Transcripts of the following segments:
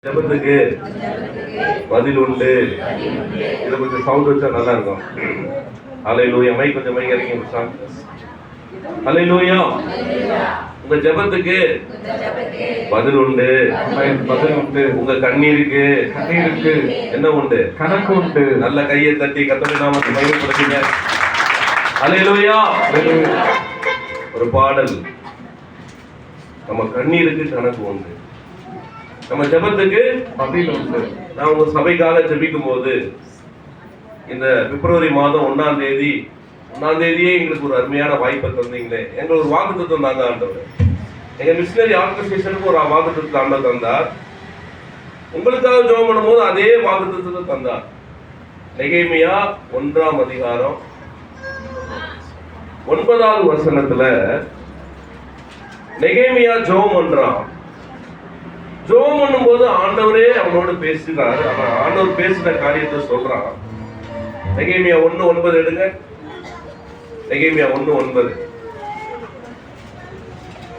ஜபத்துக்கு பதில் உண்டு. இதை கொஞ்சம் சவுண்ட் வச்சா நல்லா இருக்கும். அல்லேலூயா. மைக் கொஞ்சம் மைக் இறங்கி முடிச்சான். அல்லேலூயா. உங்க ஜபத்துக்கு பதில் உண்டு. பதில் உண்டு. உங்க கண்ணீருக்கு என்ன உண்டு? கணக்கு உண்டு. நல்ல கையை தட்டி கர்த்தருடைய நாமத்தை மகிமைப்படுத்துங்க. அல்லேலூயா. ஒரு பாடல், நம்ம கண்ணீருக்கு கணக்கு உண்டு, நம்ம ஜபத்துக்கு பதில் உண்டு. நான் உங்க சபைக்காக ஜபிக்கும் போது இந்த பிப்ரவரி மாதம் 1ஆம் தேதியே எங்களுக்கு ஒரு அருமையான வாய்ப்பை தந்தீங்களே. எங்களுக்கு ஒரு வாக்குத்தத்தம் தாங்க ஆண்டவர். எங்க மிஷனரி ஆர்கனைசேஷனுக்கு ஒரு வாக்குத்தத்தத்தை ஆண்டவர் தந்தார். உங்களுக்காக ஜெபம் பண்ணும்போது அதே வாக்குத்தத்தத்தை தந்தார். நெகேமியா 1ஆம் அதிகாரம் 9வது வசனத்துல நெகேமியா ஜெபம் பண்றான். ஜெபம் பண்ணும்போது ஆண்டவரே அவனோடு பேசுகிறார். அவன் ஆண்டவர் பேசின காரியத்தை சொல்றான். நெகேமியா 1:9 எடுங்க. நெகேமியா 1:9.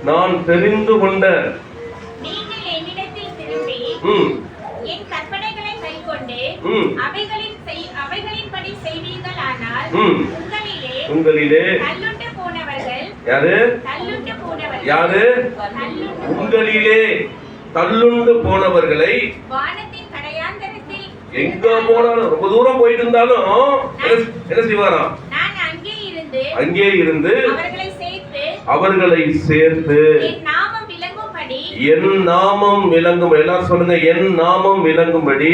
நான் தெரிந்து கொண்ட நீங்கள் என்னிடத்தில் திரும்பி என் கற்பனைகளை கைக்கொண்டு அவைகளின்படி செய்வீர்களானால் உங்களிலே தள்ளுண்டு போனவர்கள் யாரு? உங்களிலே தள்ளுண்டு போனவர்களை வானத்தின் கடையாந்தரத்தில் எங்க போனாலும், ரொம்ப தூரம் போயிட்டு இருந்தாலும் என்ன செய்வாராம்? அங்கே இருந்து அவர்களை சேர்த்து என் நாமம் விளங்கும். எல்லாரும் சொல்லுங்க, என் நாமம் விளங்கும்படி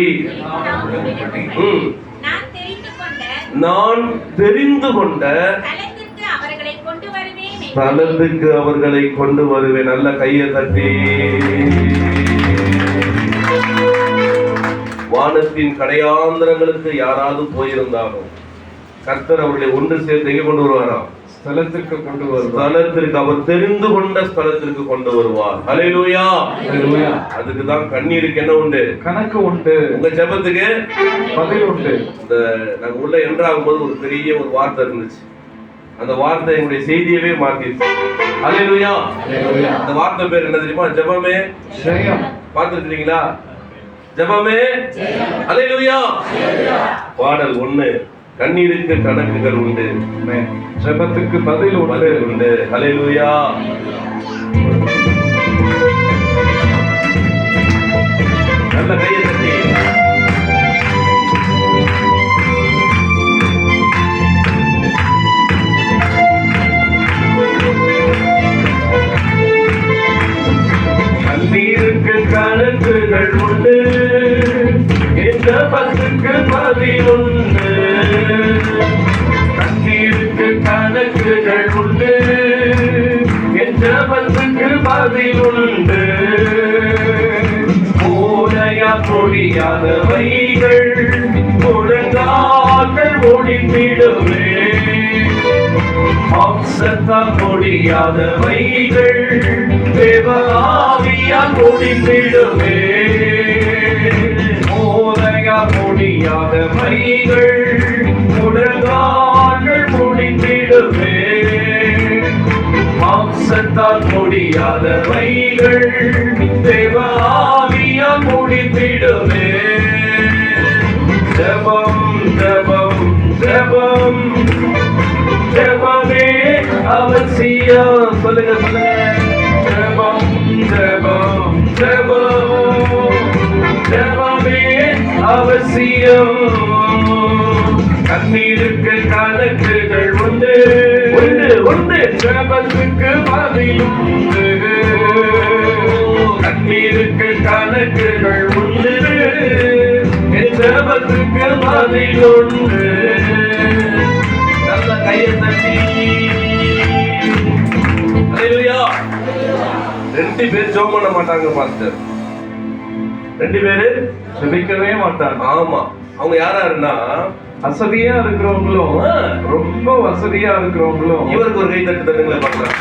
நான் தெரிந்து கொண்ட தலத்துக்கு அவர்களை கொண்டு வருவேன். நல்ல கையை தட்டி. வானத்தின் கடையாந்திரங்களுக்கு யாராவது போயிருந்தாலும் கர்த்தர் அவர்களை ஒன்று சேர்த்து எங்கே கொண்டு வருவாராம்? ஸ்தலத்திற்கு கொண்டு வருவார். ஸ்தலத்திற்கு, அவர் தெரிந்து கொண்ட ஸ்தலத்திற்கு கொண்டு வருவார். அல்லேலூயா. அதுக்கு தான் கண்ணீருக்கு என்ன உண்டு? கணக்கு உண்டு. உங்க ஜெபத்துக்கு பதில் உண்டு. இந்த நாங்க உள்ள என்றாகும் போது ஒரு பெரிய ஒரு வார்த்தை இருந்துச்சு. அந்த வார்த்தை எங்களுடைய செய்தியவே மாத்திருச்சு. அல்லேலூயா. அந்த வார்த்தை பேர் என்ன தெரியுமா? ஜெபமே ஜெயம். பார்த்துருக்கீங்களா? ஜெபமே அல்லேலூயா. பாடல் 1. கண்ணீருக்கு கணக்குகள் உண்டு, ஜெபத்துக்கு பதில் உண்டு. அல்லேலூயா. நல்ல கையை தட்டி. கண்ணீருக்கு கணக்குகள் உண்டு, இந்த பத்துக்கு பதில் உண்டு. கண்ணீருக்கு கணக்குகள் உண்டு, என்ற பத்துக்கு பதில் உண்டு. மூளையா பொழியாதவைகள் முழங்கால்கள் ஒளிந்திடுவே. மாம்சத்தால் முடியாதவைகள் தேவாவியால் ஒளிந்திடுவே. மூளையா முடியாதவைகள் முழங்கால்கள் முடிந்திடுவே. மாம்சத்தால் முடியாதவைகள் தேவாவியால் முடிந்திடுவே. ஜெபம் ஜெபம் ஜெபம் ஜெபமே அவசியம். சொல்லுங்க சொல்லுங்க. ஜெபம் ஜெபம் ஜெபம் ஜெபமே அவசியம். கண்ணீருக்கு கணக்குகள் உண்டு, உண்டு. ஜெபத்துக்கு பதில் உண்டு. கண்ணீருக்கு கணக்குகள் உண்டு, ஜெபத்துக்கு பதில் உண்டு. நல்ல கையை தட்டி. அல்லேலூயா. 2 பேர் ஜெபம் பண்ண மாட்டாங்க பாஸ்டர். 2 பேரு ஜெபிக்கவே மாட்டாங்க. ஆமா. அவங்க யாராருன்னா, வசதியா இருக்கிறவங்களும் ரொம்ப வசதியா இருக்கிறவங்களும். இவருக்கு ஒரு கை தட்டு தட்டுங்களே பார்க்கலாம்.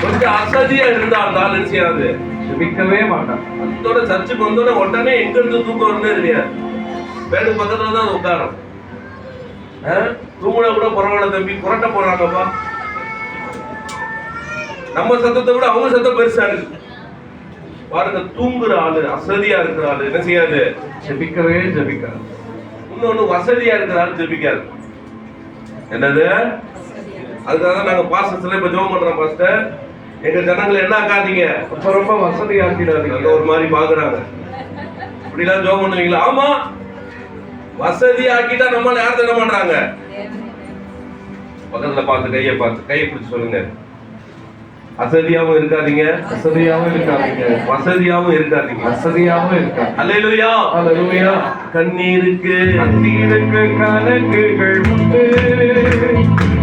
கொஞ்சம் அசதியா இருந்தால் என்ன செய்யாது? ஜெபிக்கவே மாட்டாங்க. அதோட சர்ச்சுக்கு வந்தோட உடனே எங்க இருந்து தூக்கம் வரும்னே தெரியாது. பேருக்கு பக்கத்துல தான் உட்காரும். தூங்குனா கூட பரவாயில்ல தம்பி, புரட்ட போறாங்கப்பா. நம்ம சத்தத்தை விட அவங்க சத்தம் பெருசா இருக்கு. பாருங்க, தூங்குற ஆளு, அசதியா இருக்கிற ஆளு என்ன செய்யாது? ஜெபிக்கவே ஜெபிக்காது. இன்னொன்னு, வசதியா இருக்கிற ஆளு ஜெபிக்காது. என்னது? அதுக்காக நாங்க பாஸ்டர்ஸ்ல இப்ப ஜெபம் பண்றோம். பாஸ்டர், எங்க ஜனங்களை என்ன ஆக்காதீங்க, ரொம்ப வசதியாக்கிடாதீங்க. ஒரு மாதிரி பாக்குறாங்க. இப்படிலாம் ஜெபம் பண்ணுவீங்களா? ஆமா, வசதியாக்கிட்டா நம்மள யாரும் என்ன பண்றாங்க? பக்கத்துல பார்த்து கையை பிடிச்சு சொல்லுங்க, அசதியாவும் இருக்காதீங்க, வசதியாவும் இருக்காதீங்க, வசதியாவும் இருக்காதீங்க, வசதியாவும் இருக்காது. அல்லேலூயா, அல்லேலூயா. கண்ணீருக்கு கணக்குகள் உண்டு,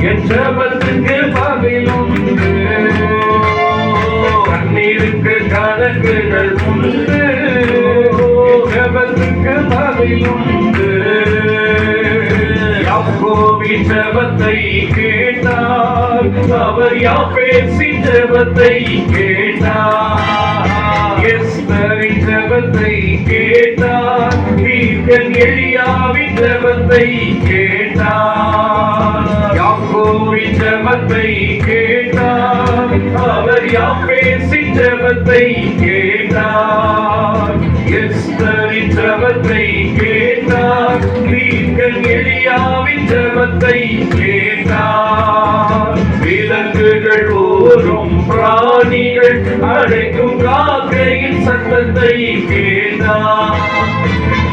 என் ஜெபத்துக்கு பதில் உண்டு. கண்ணீருக்கு கணக்குகள் உண்டு, ஜெபத்துக்கு பதில் உண்டு. யாக்கோபின் ஜெபத்தை கேட்டார், அவர் யாபேசின் ஜெபத்தை கேட்டார். எஸ்தரின் ஜெபத்தை கேட்டார், தீர்க்கன் எலியாவின் ஜெபத்தை கேட்டார். யாக்கோபின் ஜெபத்தை கேட்டார், அவர் யாபேசின் ஜெபத்தை கேட்டார். எஸ்தரின் ஜெபத்தை கேட்டார், தீர்க்கன் எலியாவின் ஜெபத்தை கேட்டார். விலங்குகள் ஊரும் பிராணிகள் அழைக்கும் காக்கையின் சத்தத்தை கேட்டார்.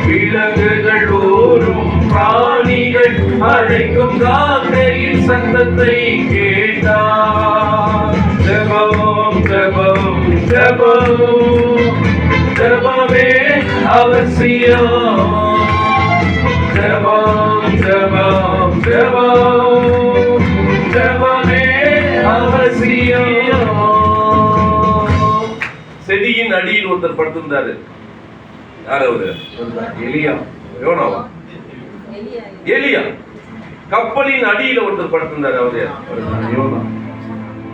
விலங்குகள் ஊரும் பிராணிகள் அழைக்கும் காக்கையின் சத்தத்தை கேட்டார். ஜெபம் ஜெபம் ஜெபம் ஜெபமே அவசியம். ஜெபம் ஜெபம் ஜெபம் ஜெபமே அவசியம். செடியின் அடியில் ஒருத்தர் படுத்திருந்தாரு. யார் அவரு? எலியா. யோனாவா? எலியா. கப்பலின் அடியில ஒருத்தர் படுத்திருந்தாரு. அவரு யோனா.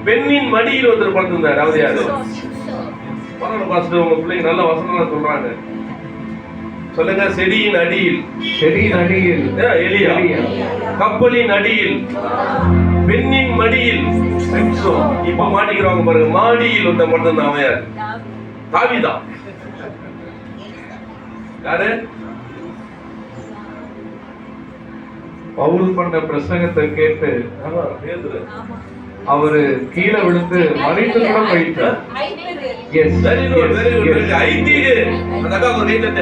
பெண்ணின் மடியில் ஒருத்தர் படுத்திருந்தாரு. அவரு யாரு? பரவாயில்ல பாஸ்டர், உங்க பிள்ளைங்க நல்ல வசனம் சொல்றாங்க. சொல்லுங்க. செடியின் அடியில். செடியின் அடியில் எலியா. கப்பலின் அடியில். பெண்ணின் மடியில். இப்ப மாட்டிக்கிறவங்க பாருங்க. மாடியில் ஒருத்தன் படுத்திருந்தான். அவன் யாரு? தாவீதா. யாரு? பவுல் பண்ண பிரசங்கத்தை கேட்டு அவரு கீழே விழுந்து மறைத்து கூட போயிட்டார். Yes, very good, very good. ஐதீடு. அதaka ஒரு ரீசன்.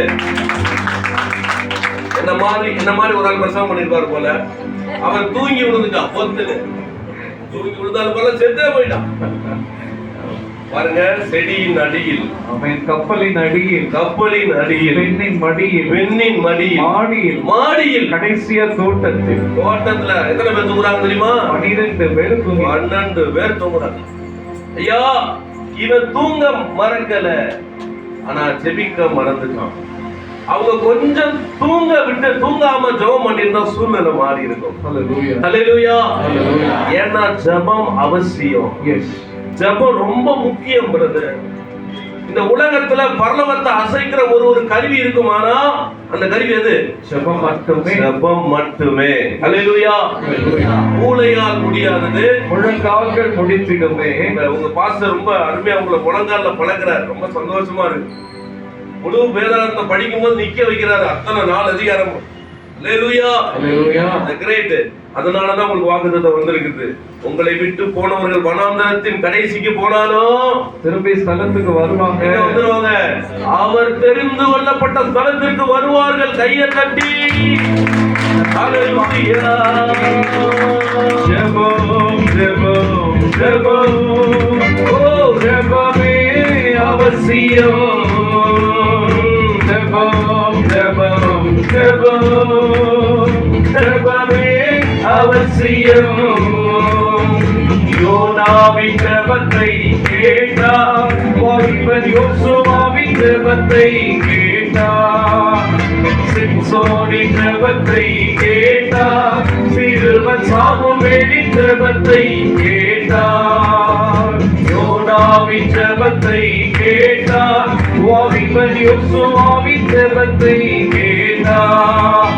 என்ன மாதிரி ஒரு ஆள் பிரசங்கம் பண்ணிருப்பாரு போல. அவன் தூங்கி விழுந்துட்டான். பொத்துன்னு தூங்கி விழுந்தாலும் போல செத்தே போயிட்டான். பாருங்க. செடியின் அடியில். அவன் கப்பலின் அடியில். கப்பலின் அடியில். பெண்ணின் மடியில். பெண்ணின் மடியில். மாடியில். மாடியில். கடைசியா தோட்டத்தில். தோட்டத்துல எத்தனை பேர் தூங்குறாங்க தெரியுமா? 12 பேர் தூங்கி. 12 பேர் தூங்குறாங்க. ஐயா, இவன் தூங்க மறக்கல, ஆனா ஜெபிக்க மறந்துட்டான். அவங்க கொஞ்சம் தூங்காம ஜெபம் பண்ணிருந்தா சூழ்நிலை மாறி இருக்கும். ஹல்லேலூயா. ஹல்லேலூயா. ஹல்லேலூயா. ஏன்னா ஜெபம் அவசியம். எஸ். ஜெபம் ரொம்ப முக்கியம் பிரதர். இந்த உலகத்துல பரலோகத்தை அசைக்கிற ஒரு கருவி இருக்குமானா அந்த கருவி எது? ஜெபம் மட்டுமே. ஜெபம் மட்டுமே. ஹல்லேலூயா. மூளையால் முடியாதது முழங்கால்கள் முடித்திடுமே. உங்க பாஸ்டர் ரொம்ப அருமையா உங்களை முழங்கால்ல பழக்கிறார். ரொம்ப சந்தோஷமா இருக்கு. முழு வேதாந்தத்தை படிக்கும்போது நிக்க வைக்கிறாரு. அத்தனை 4 அதிகாரம். ஹல்லேலூயா. ஹல்லேலூயா. கிரேட். அதனாலதான் உங்களுக்கு வாக்குத்தத்தம் வந்திருக்குது. உங்களை விட்டு போனவர்கள் வனாந்தரத்தின் கடைசிக்கு போனாலும் திரும்பி ஸ்தலத்துக்கு வருவாங்க. வந்துருவாங்க. அவர் தெரிந்து கொள்ளப்பட்ட ஸ்தலத்திற்கு வருவார்கள். கையை தட்டி ஹல்லேலூயா. ஜெபம் ஜெபம் ஜெபம். ஓ ஜெபமே அவசியம். ஜெபம் ஜெபம் ஜெபம் ஜெபமே அவசியம். யோனாவின் ஜெபத்தை கேட்டார், வாலிபன் யோசுவாவின் ஜெபத்தை கேட்டார். சிம்சோனின் ஜெபத்தை கேட்டார், சிறுவன் சாமுவேலின் ஜெபத்தை கேட்டார். யோனாவின் ஜெபத்தை கேட்டார், வாலிபன் யோசுவாவின் ஜெபத்தை கேட்டார்.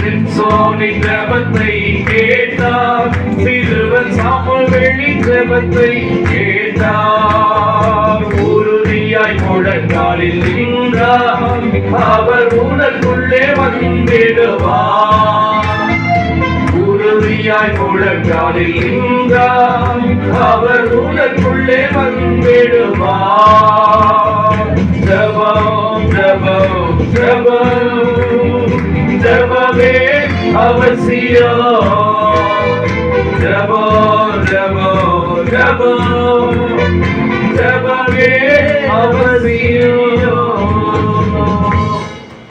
சிம்சோனின் ஜெபத்தை கேட்டார், சிறுவன் சாமுவேலின் ஜெபத்தை கேட்டார். உறுதி உறுதியாய் முழங்காலில் நின்றால் அவர் உனக்குள்ளே வந்திடுவார். உறுதியாய் முழங்காலில் நின்றால் அவர் உனக்குள்ளே வந்திடுவார். ஜெபம் ஜெபம் ஜெபம் ஜெபமே அவசியம். ஜெபம் ஜெபம் ஜெபம் ஜெபமே அவசியம்.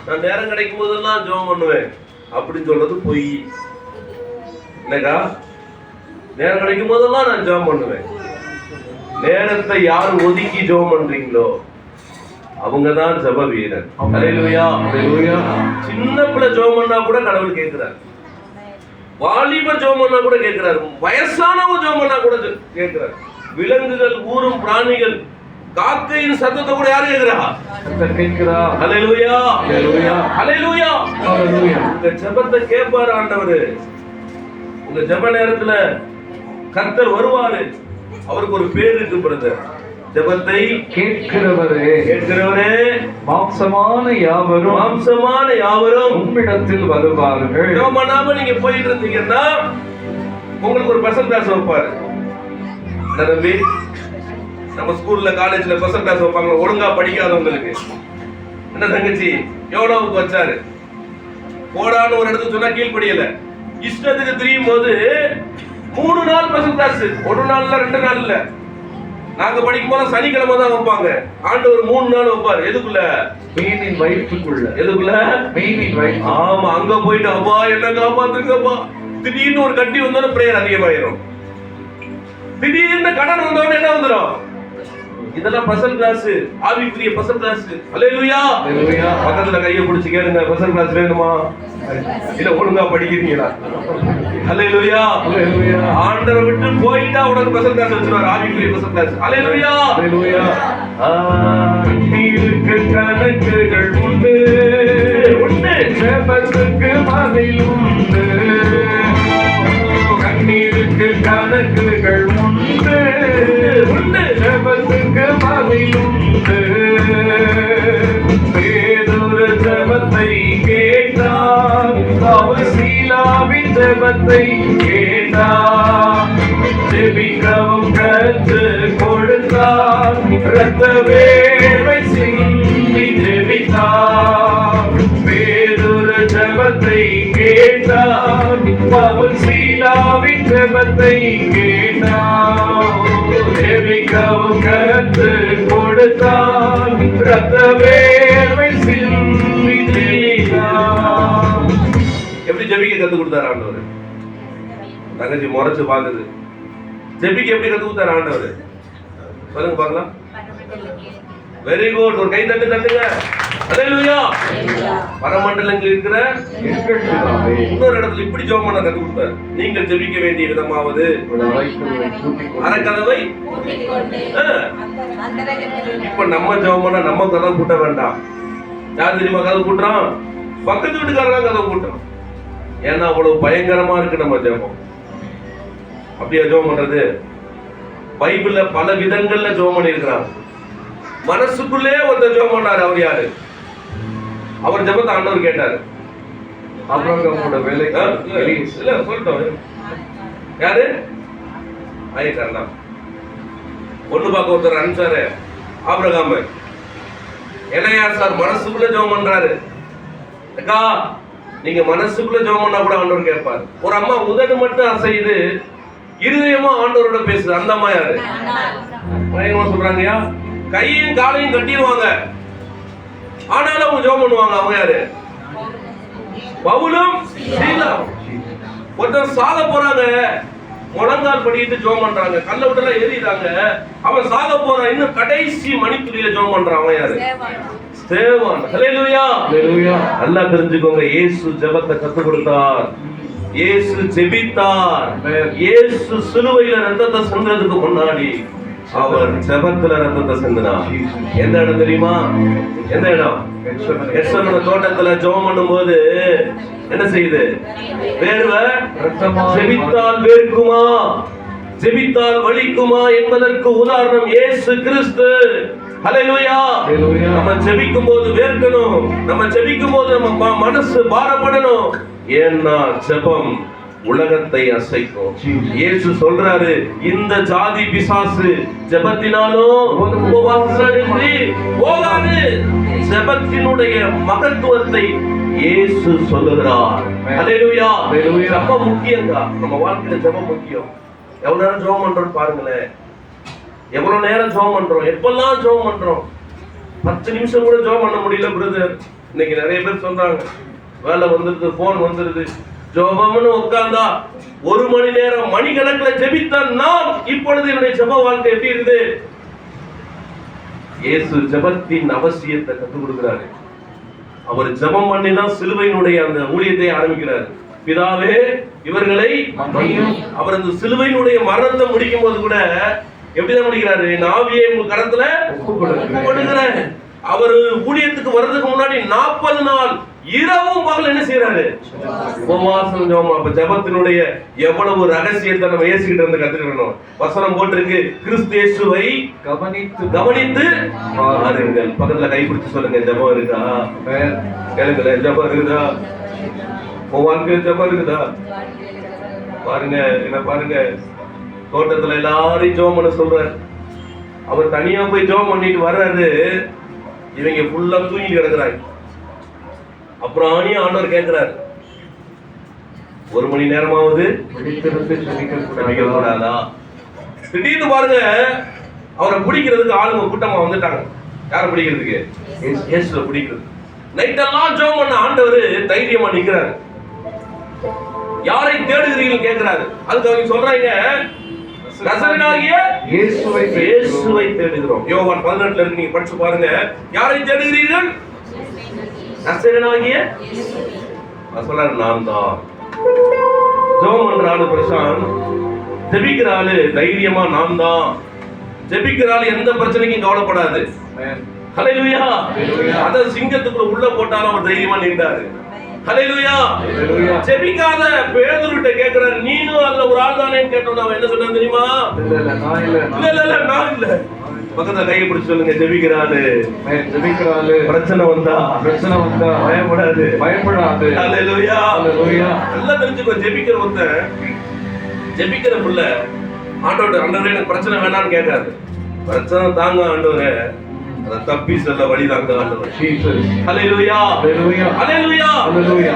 நான் நேரம் கிடைக்கும் போதெல்லாம் ஜெபம் பண்ணுவேன் அப்படின்னு சொல்றது பொய். என்னக்கா? நேரம் கிடைக்கும் போதெல்லாம் நான் ஜெபம் பண்ணுவேன். நேரத்தை யார் ஒதுக்கி ஜெபம் பண்றீங்களோ அவங்கதான் ஜெப வீரர். ஹல்லேலூயா ஹல்லேலூயா. சின்ன பிள்ளை ஜெபம் பண்ணா கூட கடவுள் கேட்கிறார். வாலிபர் ஜெபம் பண்ணா கூட கேட்கிறார். வயசானவங்க ஜெபம் பண்ணா கூட கேட்கிறார். விலங்குகள், ஊரும் பிராணிகள், காக்கையின் சத்தத்தை கூட யாரு கேட்கிறா? கேட்கிறா. ஹல்லேலூயா ஹல்லேலூயா ஹல்லேலூயா ஹல்லேலூயா. உங்க ஜெபத்தை கேட்பார் ஆண்டவர். உங்க ஜெப நேரத்துல கர்த்தர் வருவாரு. அவருக்கு ஒரு பேர் இருக்கு பிரதர். ஜெபத்தை கேட்கிறவரே கேட்கிறவரே மாம்சமான யாவரும் உம்மிடத்தில் வருவார்கள். ஜெபம் பண்ணாம நீங்க போயிட்டு இருந்தீங்கன்னா உங்களுக்கு ஒரு ஸ்பெஷல் கிளாஸ் வைப்பாரு. என்ன தம்பி? நம்ம ஸ்கூல்ல காலேஜ்ல ஸ்பெஷல் கிளாஸ் வைப்பாங்க ஒழுங்கா படிக்காதவங்களுக்கு. என்ன தங்கச்சி எவ்வளவுக்கு வச்சாரு? போடான்னு ஒரு இடத்துக்கு சொன்னா கீழ்படியல, இஷ்டத்துக்கு திரியும் போது 3 நாள் ஸ்பெஷல் கிளாஸ். 1 நாள்ல 2 நாள் இல்ல. நாங்க படிக்கும் போது சனிக்கிழமை தான் வைப்பாங்க. ஆண்டவர் 3 நாள் வைப்பாரு. எதுக்குள்ள? மீனின் வயிற்றுக்குள்ள. எதுக்குள்ள? மீனின் வயிற்று. ஆமா, அங்க போயிட்டு அப்பா என்ன காப்பாத்துங்கப்பா. திடீர்னு ஒரு கட்டி வந்தோட பிரேயர் அதிகமாயிரும். திடீர்னு கடன் வந்தோட என்ன வந்துடும்? இதெல்லாம் ஸ்பெஷல் கிளாஸ், ஆவிக்குரிய ஸ்பெஷல் கிளாஸ். ஹல்லேலூயா ஹல்லேலூயா. பக்கத்துல கையை பிடிச்சு கேளுங்க, ஸ்பெஷல் கிளாஸ் வேணுமா? இல்ல ஒழுங்கா படிக்கிறீங்களா? ஹல்லேலூயா ஹல்லேலூயா. ஆண்டவரை விட்டு போயிட்டா உனக்கு ஸ்பெஷல் கிளாஸ் வச்சிருவார். ஆவிக்குரிய ஸ்பெஷல் கிளாஸ். ஹல்லேலூயா ஹல்லேலூயா. நீருக்கு கணக்குகள் உண்டு உண்டு, ஜெபத்துக்கு பதில் உண்டு. கண்ணீருக்கு கணக்குகள் உண்டு உண்டு, ஜெபத்துக்கு பதில் உண்டு. பேதுரு ஜெபத்தை கேட்டார், அவர் சீலாவின் ஜெபத்தை கேட்டார். ஜெபிக்கவும் கற்று கொடுத்தார், இரத்த வேர்வை சிந்தி ஜெபித்தார். பேதுரு ஜெபத்தை கேட்டார், அவர் சீலாவின் ஜெபத்தை கேட்டார். ஜெபிக்கவும் கற்று கொடுத்தார், இரத்த வேர்வை சிந்தி ஜெபித்தார். எப்படி ஜெபிக்க கத்து கொடுத்தார் ஆண்டவர்? தங்கச்சி முறைச்சு பாக்குது. ஜெபிக்க எப்படி கத்து கொடுத்தார் ஆண்டவர்? சொல்லுங்க பார்க்கலாம். Very good. ஒரு கை தட்டு தட்டுங்க. ஹல்லேலூயா. பரமண்டலங்கள் இருக்கிற இன்னொரு இடத்துல இப்படி ஜெபம் பண்ண கத்து கொடுத்தார். நீங்கள் ஜெபிக்க வேண்டிய விதமாவது அறக்கதவை. இப்ப நம்ம ஜெபம் பண்ண நம்ம கதவை கூட்ட வேண்டாம். யார் தெரியுமா கதவை கூட்டுறான்? பக்கத்து வீட்டுக்காரதான் கதவை கூட்டுறான். ஏன்னா அவ்வளவு பயங்கரமா இருக்கு நம்ம ஜெபம். அப்படியா ஜெபம் பண்றது? பைபிள்ல பல விதங்கள்ல ஜெபம் பண்ணிருக்கிறார். மனசுக்குள்ளே ஒருத்தர் ஜெபம் பண்ணாரு. அவர் யாரு? அவர் ஜெபத்தை ஆண்டவர் கேட்டாரு. ஆபிரகாமோட வேலைக்கு இல்ல சொல்லிட்டோம். யாரு? ஆயிட்டாருனா ஒண்ணு பார்க்க ஒருத்தர் அனுப்பிச்சாரு ஆபிரகாம். எலையார் சார் மனசுக்குள்ள ஜெபம் பண்றாரு. அக்கா நீங்க மனசுக்குள்ள ஜெபம் பண்ணா கூட ஆண்டவர் கேட்பாரு. ஒரு அம்மா உதடு மட்டும் அசையுது, இருதயமா ஆண்டவரோட பேசுது. அந்த அம்மா யாரு? பயங்கரமா சொல்றாங்கயா. கையும் காலையும் கட்டிடுவாங்க, ஆனாலும் அவங்க ஜெபம் பண்ணுவாங்க. அவங்க யாரு? பவுலும் சீலாவும். ஒருத்தர் சாக போறாங்க, முழங்கால் படிட்டு ஜெபம் பண்றாங்க, கல்ல விட்டுலாம் எரியுறாங்க. அவன் சாக போறான், இன்னும் கடைசி மணித்துளியில ஜெபம் பண்றான். அவன் யாரு? ஸ்தேவான். ஹல்லேலூயா ஹல்லேலூயா. நல்லா தெரிஞ்சுக்கோங்க, இயேசு ஜெபத்தை கத்து கொடுத்தார். இயேசு ஜெபித்தார். இயேசு சிலுவையில ரத்தத்தை சிந்தறதுக்கு முன்னாடி அவர் ஜெபத்துல ரத்தத்தை சிந்தினார். எந்த இடம் தெரியுமா? எந்த இடம்? கெத்செமனே தோட்டத்துல ஜெபம் பண்ணும்போது என்ன செய்யுது? வேர்வை ஜெபித்தால் வேர்க்குமா, ஜெபித்தால் வலிக்குமா என்பதற்கு உதாரணம் இயேசு கிறிஸ்து. ஹல்லேலூயா. ஹல்லேலூயா. நம்ம ஜெபிக்கும் போது வேர்க்கணும், நம்ம ஜெபிக்கும் போது நம்ம மனசு பாரப்படணும். ஏன்னா ஜெபம் உலகத்தை அசைக்கும். இயேசு சொல்றாரு, இந்த ஜாதி பிசாசு ஜெபத்தினாலும் உபவாசத்தினாலும் போகாது. ஜெபத்தினுடைய மகத்துவத்தை இயேசு சொல்லுகிறார். ஹல்லேலூயா. ரொம்ப முக்கியங்க, நம்ம வாழ்க்கையில ஜெபம் முக்கியம். எவ்வளவு நேரம் ஜெபம் பண்றோம் பாருங்களேன். எவ்வளவு நேரம் ஜெபம் பண்றோம், எப்பெல்லாம் ஜெபம் பண்றோம். 10 நிமிஷம் கூட ஜெபம் பண்ண முடியல பிரதர். இன்னைக்கு நிறைய பேர் சொல்றாங்க, வேலை வந்துருது, போன் வந்துருது, ஜெபம்னு உட்கார்ந்தா 1 மணி நேரம் மணிக்கணக்கில் ஜெபித்தான். நான் இப்பொழுது என்னுடைய ஜெப வாழ்க்கை எப்படி இருக்குது? இயேசு ஜெபத்தின் அவசியத்தை கற்றுக் கொடுக்கிறாரு. அவர் ஜெபம் பண்ணி தான் சிலுவையினுடைய அந்த ஊழியத்தை ஆரம்பிக்கிறார். பிதாவே இவர்களை மன்னியும். அவர் அந்த சிலுவையினுடைய மரணத்தை முடிக்கும் போது கூட எப்படிதான் முடிக்கிறாரு? என் ஆவியை உங்க கரத்துல ஒப்புக்கொடுக்கிறேன். அவர் ஊழியத்துக்கு வர்றதுக்கு முன்னாடி 40 நாள் இரவும் பகல் என்ன செய்யறாரு? உபவாசம் ஜெபம். அப்ப ஜெபத்தினுடைய எவ்வளவு ரகசியத்தை நம்ம இயேசுகிட்ட இருந்து கத்துக்கணும். வசனம் போட்டிருக்கு, கிறிஸ்து இயேசுவை கவனித்து பாருங்கள். பக்கத்துல கை பிடிச்சு சொல்லுங்க, ஜெபம் இருக்கா? கேளுங்கள, ஜெபம் இருக்குதா? உன் வாழ்க்கையில் ஜெபம் இருக்குதா? பாருங்க, என்ன பாருங்க, தோட்டத்துல எல்லாரையும் ஜெபம் பண்ண சொல்றாரு. அவர் தனியா போய் ஜெபம் பண்ணிட்டு வர்றாரு. இவங்க ஃபுல்லா தூங்கிட்டு கிடக்குறாங்க. அப்புறம் ஆண்டவர் கேட்கிறாரு, 1 மணி நேரமாவது ஜெபிக்க கூடாதா? திடீர்னு பாருங்க, அவரை பிடிக்கிறதுக்கு ஆளுங்க கூட்டமா வந்துட்டாங்க. யாரை பிடிக்கிறதுக்கு? இயேசுவை பிடிக்கிறது. நைட்டெல்லாம் ஜெபம் பண்ண ஆண்டவர் தைரியமா நிக்கிறாரு. யாரை தேடுகிறீர்கள் கேட்கிறாரு. அதுக்கு அவங்க சொல்றாங்க, நசரேயனாகிய இயேசுவை தேடுகிறோம். யோவான் 18 இருக்கு, நீங்க படிச்சு பாருங்க. யாரை தேடுகிறீர்கள்? நசரேயனாகிய இயேசு. சொல்றாரு, நான் தான். ஜெபம் பண்ற ஆளு பிரசாந்த், ஜெபிக்கிற ஆளு தைரியமா நான் தான். ஜெபிக்கிற ஆளு எந்த பிரச்சனைக்கும் கவலைப்படாது. ஹல்லேலூயா. அத சிங்கத்துக்குள்ள உள்ள போட்டாலும் அவர் தைரியமா நின்றாரு. ஹல்லேலூயா. ஜெபிக்காத பேதுருட்ட கேக்குறாரு, நீனும் அல்ல ஒரு ஆள் தானேன்னு கேட்டோம். அவன் என்ன சொன்னான் தெரியுமா? இல்ல நான் இல்ல. பக்கத்துல கையை பிடிச்சு சொல்லுங்க, ஜெபிக்கிறாரு. பிரச்சனை வந்தா பயப்படாது. ஹல்லேலூயா. நல்லா தெரிஞ்சுக்கோ, ஜெபிக்கிற ஒருத்தன், ஜெபிக்கிற புள்ள ஆண்டவரே எனக்கு பிரச்சனை வேணான்னு கேட்காது. பிரச்சனை தாங்க ஆண்டவரே, அத தப்பி சொல்ல வழி தாங்க ஆண்டவரே. ஹல்லேலூயா. ஹல்லேலூயா.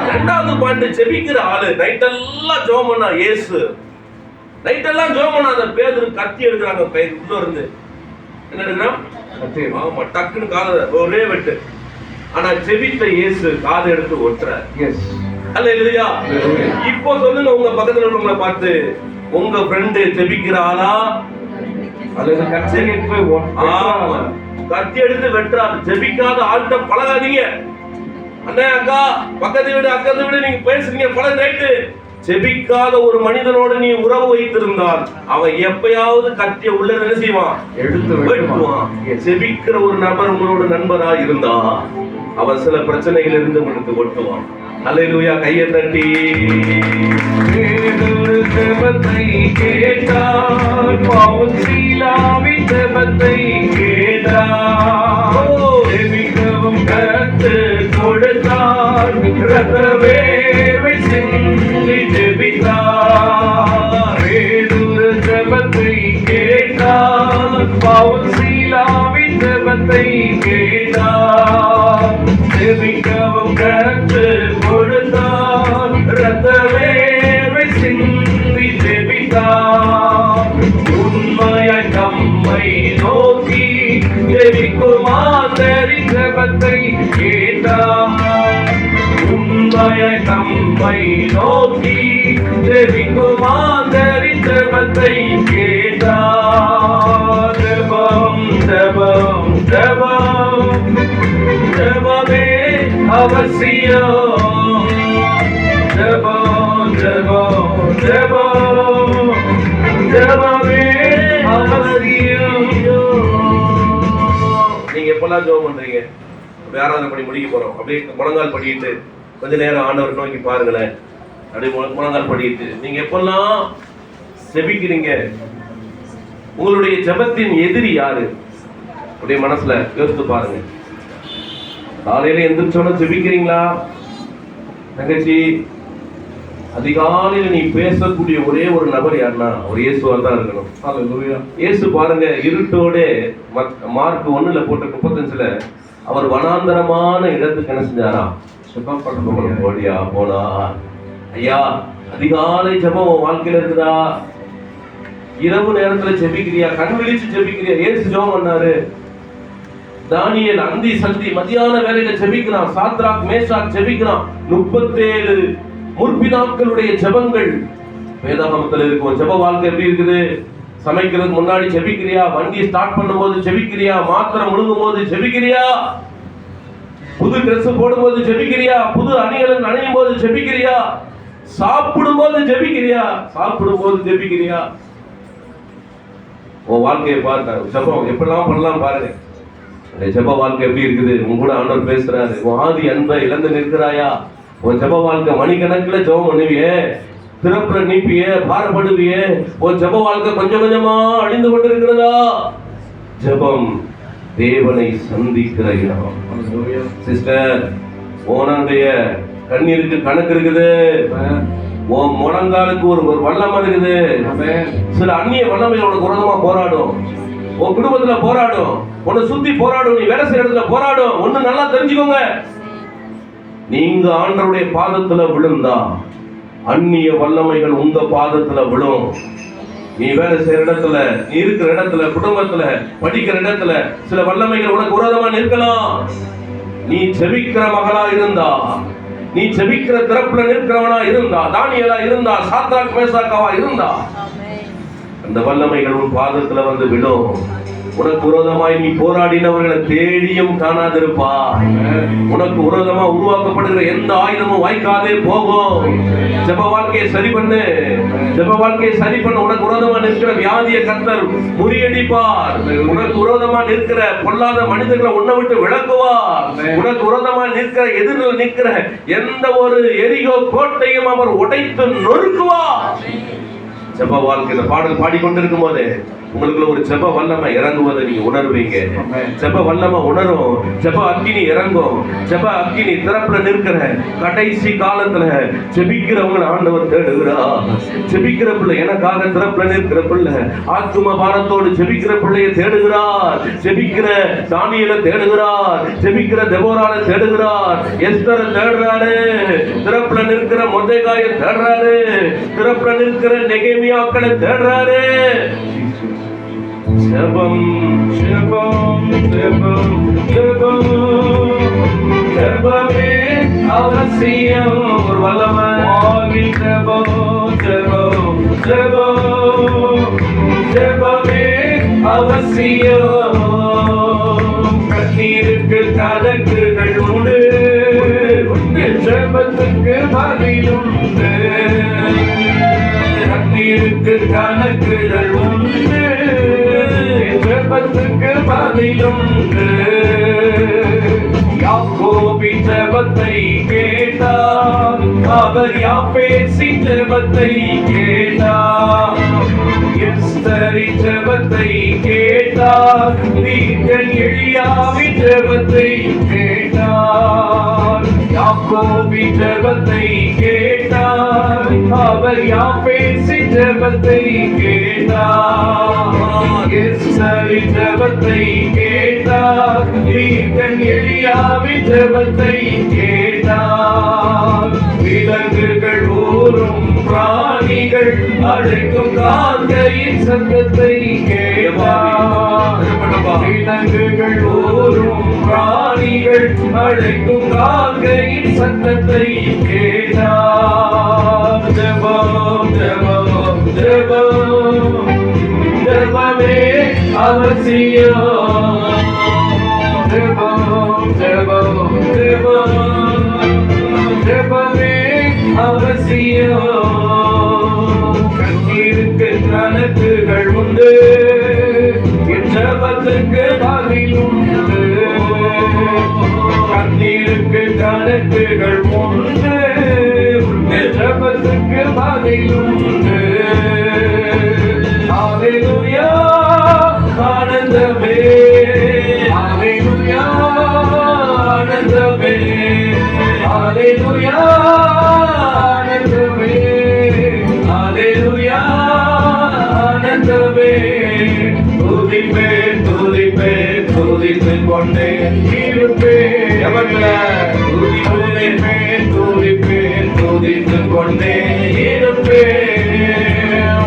இரண்டாவது பாயிண்ட், ஜெபிக்கிற ஆளு நைட்டெல்லாம் ஜெபம் பண்ணா இயேசு. நைட்டெல்லாம் ஜெபம் பண்ணா அந்த பேதுரு கத்தி எடுக்கிறாங்க கை உள்ள இருந்து. என்ன எடுக்கிறான்? ஆமா, டக்குன்னு காதை ஒரே வெட்டு. ஆனா ஜெபித்த இயேசு காதை எடுத்து ஒட்டுறார். ஹல்லேலூயா. இப்போ சொல்லுங்க, உங்க பக்கத்துல உள்ளவங்களை பார்த்து, உங்க ஃப்ரெண்ட் ஜெபிக்கிற ஆளா அல்லது கத்தி எடுத்து வெட்டுறாரு? ஜெபிக்காத ஆள்கிட்ட பழகாதீங்க. அண்ணே, அக்கா, பக்கத்து வீடு அக்கத்து வீடு நீங்க பேசுறீங்க, பழக ரைட்டு. ஜெபிக்காத ஒரு மனிதனோடு நீ உறவு வைத்திருந்தால் அவன் எப்பயாவது கத்திய உள்ள என்ன செய்வான்? எடுத்து வெட்டுவான். ஜெபிக்கிற ஒரு நபர் உங்களோட நண்பரா இருந்தா அவன் சில பிரச்சனைகள் இருந்து உங்களுக்கு ஒட்டுவான். ஹல்லேலூயா. கையை தட்டி ஜெபத்தை கேட்டார், பவுல் சீலாவின் ஜெபத்தை கேட்டார். ஜெபிக்கவும் கற்றுக் கொடுத்தார், இரத்த வேர்வை சிந்தி ஜெபித்தார். பேதுரு ஜெபத்தை கேட்டார், பவுல் சீலாவின் ஜெபத்தை கேட்டார். ஜெபிக்கவும் கற்றுக் கொடுத்தார், இரத்த வேர்வை சிந்தி ஜெபித்தார். உண்மையாய் தம்மை நோக்கி ஜெபிக்கும் மாந்தரின் ஜெபத்தை கேட்டார். உண்மையாய் தம்மை நோக்கி ஜெபிக்கும் மாந்தரின் ஜெபத்தை கேட்டார். ஜெபம் ஜெபம் ஜெபம் ஜெபமே அவசியம். ஜெபம் ஜெபம் ஜெபம் ஜெபமே அவசியம். நீங்க எப்பெல்லாம் ஜெபம் பண்றீங்க? ஆராதனை பண்ணி முடிக்க போறோம். அப்படியே முழங்கால் படிட்டு கொஞ்ச நேரம் ஆண்டவர் நோக்கி பாருங்களேன். அப்படியே முழங்கால் படிட்டு நீங்க எப்பெல்லாம் ஜெபிக்கிறீங்க? உங்களுடைய ஜெபத்தின் எதிரி யாரு? அப்படியே மனசுல யோசித்து பாருங்க. காலையில எந்திரிச்சோன்னு ஜெபிக்கிறீங்களா? தங்கச்சி, அதிகாலையில் நீ பேசக்கூடிய ஒரே ஒரு நபர் யாருன்னா ஒரு இயேசுவா தான் இருக்கணும். ஹalleluya. இயேசு பாருங்க, இருட்டோட மார்க் 1ல போட்ட 35ல அவர் வனாந்தரமான இடத்துக்கு என்ன செஞ்சாரா? ஜெபம் பண்ண ஓடியா போனா. ஐயா, அதிகாலை ஜெபம் உன் வாழ்க்கையில இருக்குதா? இரவு நேரத்துல ஜெபிக்கிறியா? கண் விழிச்சு ஜெபிக்கிறியா? இயேசு ஜெபம் பண்ணாரு. தானியேல் அந்தி சந்தி மதியான வேலையில ஜெபிக்கிறான். Shadrach Meshach ஜெபிக்கிறான். 37 முற்பிதாக்களுடைய ஜெபங்கள் வேதாகமத்துல இருக்கும். ஜெப வாழ்க்கை எப்படி இருக்குது? சமைக்கிறதுக்கு முன்னாடி ஜெபிக்கிறியா? வண்டி ஸ்டார்ட் பண்ணும்போது ஜெபிக்கிறியா? மாத்திரை முழுங்கும் போது ஜெபிக்கிறியா? புது ட்ரெஸ் போடும்போது ஜெபிக்கிறியா? புது அணிகளுக்கு அணியும் போது ஜெபிக்கிறியா? சாப்பிடும் போது ஜெபிக்கிறியா? ஜெபிக்கிறியா? உன் வாழ்க்கையை பாருங்க. ஜெபம் எப்படிலாம் பண்ணலாம் பாருங்க. இந்த ஜெப வாழ்க்கை எப்படி இருக்குது? உன் கூட ஆண்டவர் பேசுறாரு. உன் ஆதி அன்பை இழந்து நிற்கிறாயா? உன் ஜெப வாழ்க்கை மணிக்கணக்கில் ஜெபம் பண்ணுவியே, திறப்புற நீப்பியே, பாரப்படுவியே. உன் ஜெப வாழ்க்கை கொஞ்சம் கொஞ்சமா அழிந்து கொண்டிருக்கிறதா? ஜெபம் தேவனை சந்திக்கிற இடம். சிஸ்டர், உன்னுடைய கண்ணீருக்கு கணக்கு இருக்குது. உன் முழங்காலுக்கு ஒரு வல்லமை இருக்குது. சில அந்நிய வல்லமை உனக்கு விரோதமா போராடும். உன் குடும்பத்துல போராடும், உன்னை சுத்தி போராடும், நீ வேலை செய்யற இடத்துல போராடும். ஒண்ணு நல்லா தெரிஞ்சுக்கோங்க, நீங்க ஆண்டவருடைய பாதத்துல விழுந்தா அந்நிய வல்லமைகள் உங்க பாதத்துல விழும். நீ வேலை செய்யற இடத்துல, நீ இருக்கிற இடத்துல, குடும்பத்துல, படிக்கிற இடத்துல சில வல்லமைகள் உனக்கு விரோதமா நிற்கலாம். நீ ஜெபிக்கிற மகளா இருந்தா, நீ ஜெபிக்கிற திறப்புல நிற்கிறவனா இருந்தா, தானியேலா இருந்தா, சாத்ராக் மேஷாக்காவா இருந்தா, அந்த வல்லமைகள் உன் பாதத்துல வந்து விடும். உனக்கு விரோதமாய் நீ போராடினவர்களை தேடியும் காணாதிருப்பா. உனக்கு விரோதமா உருவாக்கப்படுகிற எந்த ஆயுதமும் வாய்க்காதே போகும். ஜெப வாழ்க்கையை சரி பண்ணு. ஜெப வாழ்க்கையை சரி பண்ண. உனக்கு விரோதமா நிற்கிற வியாதியை கர்த்தர் முறியடிப்பார். உனக்கு விரோதமா நிற்கிற பொல்லாத மனிதர்களை உன்னை விட்டு விளக்குவார். உனக்கு விரோதமா நிற்கிற எதிரில் நிற்கிற எந்த ஒரு எரிகோ கோட்டையும் அவர் உடைத்து நொறுக்குவார். ஜெப வாழ்க்கை இந்த பாடல் பாடிக்கொண்டிருக்கும் போது உங்களுக்குள்ள ஒரு ஜெப வல்லமை இறங்குவதை நீங்க உணர்வீங்க. ஜெப வல்லமை உணரும். ஜெப அக்கினி இறங்கும். ஜெப அக்கினி திறப்புல நிற்கிற கடைசி காலத்துல ஜெபிக்கிறவங்களை ஆண்டவர் தேடுகிறார். ஜெபிக்கிற பிள்ளை, எனக்காக திறப்புல நிற்கிற பிள்ளை, ஆத்தும பாரத்தோடு ஜெபிக்கிற பிள்ளையை தேடுகிறார். ஜெபிக்கிற தானியேலை தேடுகிறார். ஜெபிக்கிற தெபோராவை தேடுகிறார். எஸ்தரை தேடுறாரு. திறப்புல நிற்கிற மொர்தெகாயை தேடுறாரு. திறப்புல நிற்கிற நெகேமியாக்களை தேடுறாரு. ஜெபம் ஜெபம் ஜெபம் ஜெபம் ஜெபமே அவசியம். ஒரு வல்லமை ஜெபம் ஜெபம் ஜெபம் ஜெபமே அவசியம். கண்ணீருக்கு கணக்குகள் உண்டு, ஜெபத்துக்கு பதிலுண்டு. கண்ணீருக்கு கணக்குகள் உண்டு, ஜெபத்துக்கு பதிலுண்டு. யாக்கோபின் ஜெபத்தை கேட்டார், அவர் யாப்பேசின் ஜெபத்தை கேட்டார். எஸ்தரின் ஜெபத்தை கேட்டார், தீர்க்கன் எலியாவின் ஜெபத்தை கேட்டார். யாக்கோபின் ஜெபத்தை கேட்டார், அவர் யாப்பேசின் ஜெபத்தை கேட்டார். எஸ்தரின் ஜெபத்தை கேட்டார், தீர்க்கன் எலியாவின் ஜெபத்தை கேட்டார். விலங்குகள் ஊரும் பிராணிகள் அழைக்கும் காக்கையின் சத்தத்தை கேட்டார். விலங்குகள் ஊரும் பிராணிகள் அழைக்கும் காக்கையின் சத்தத்தை கேட்டார். ஜெபம் ஜெபம் ஜெபம் ஜெபமே அவசியம். ஜெபம் ஜெபம் ஜெபம் ஜெபமே அவசியம். கண்ணீருக்கு கணக்குகள் உண்டு, ஜெபத்துக்கு பதில் உண்டு. கண்ணீருக்கு கணக்குகள் உண்டு, ஜெபத்துக்கு பதில் உண்டு. ஹல்லேலூயா, ஆனந்தமே இருப்பேன். ஜெபத்துல துதிப்பேன், துதித்துக் கொண்டே இருப்பேன்.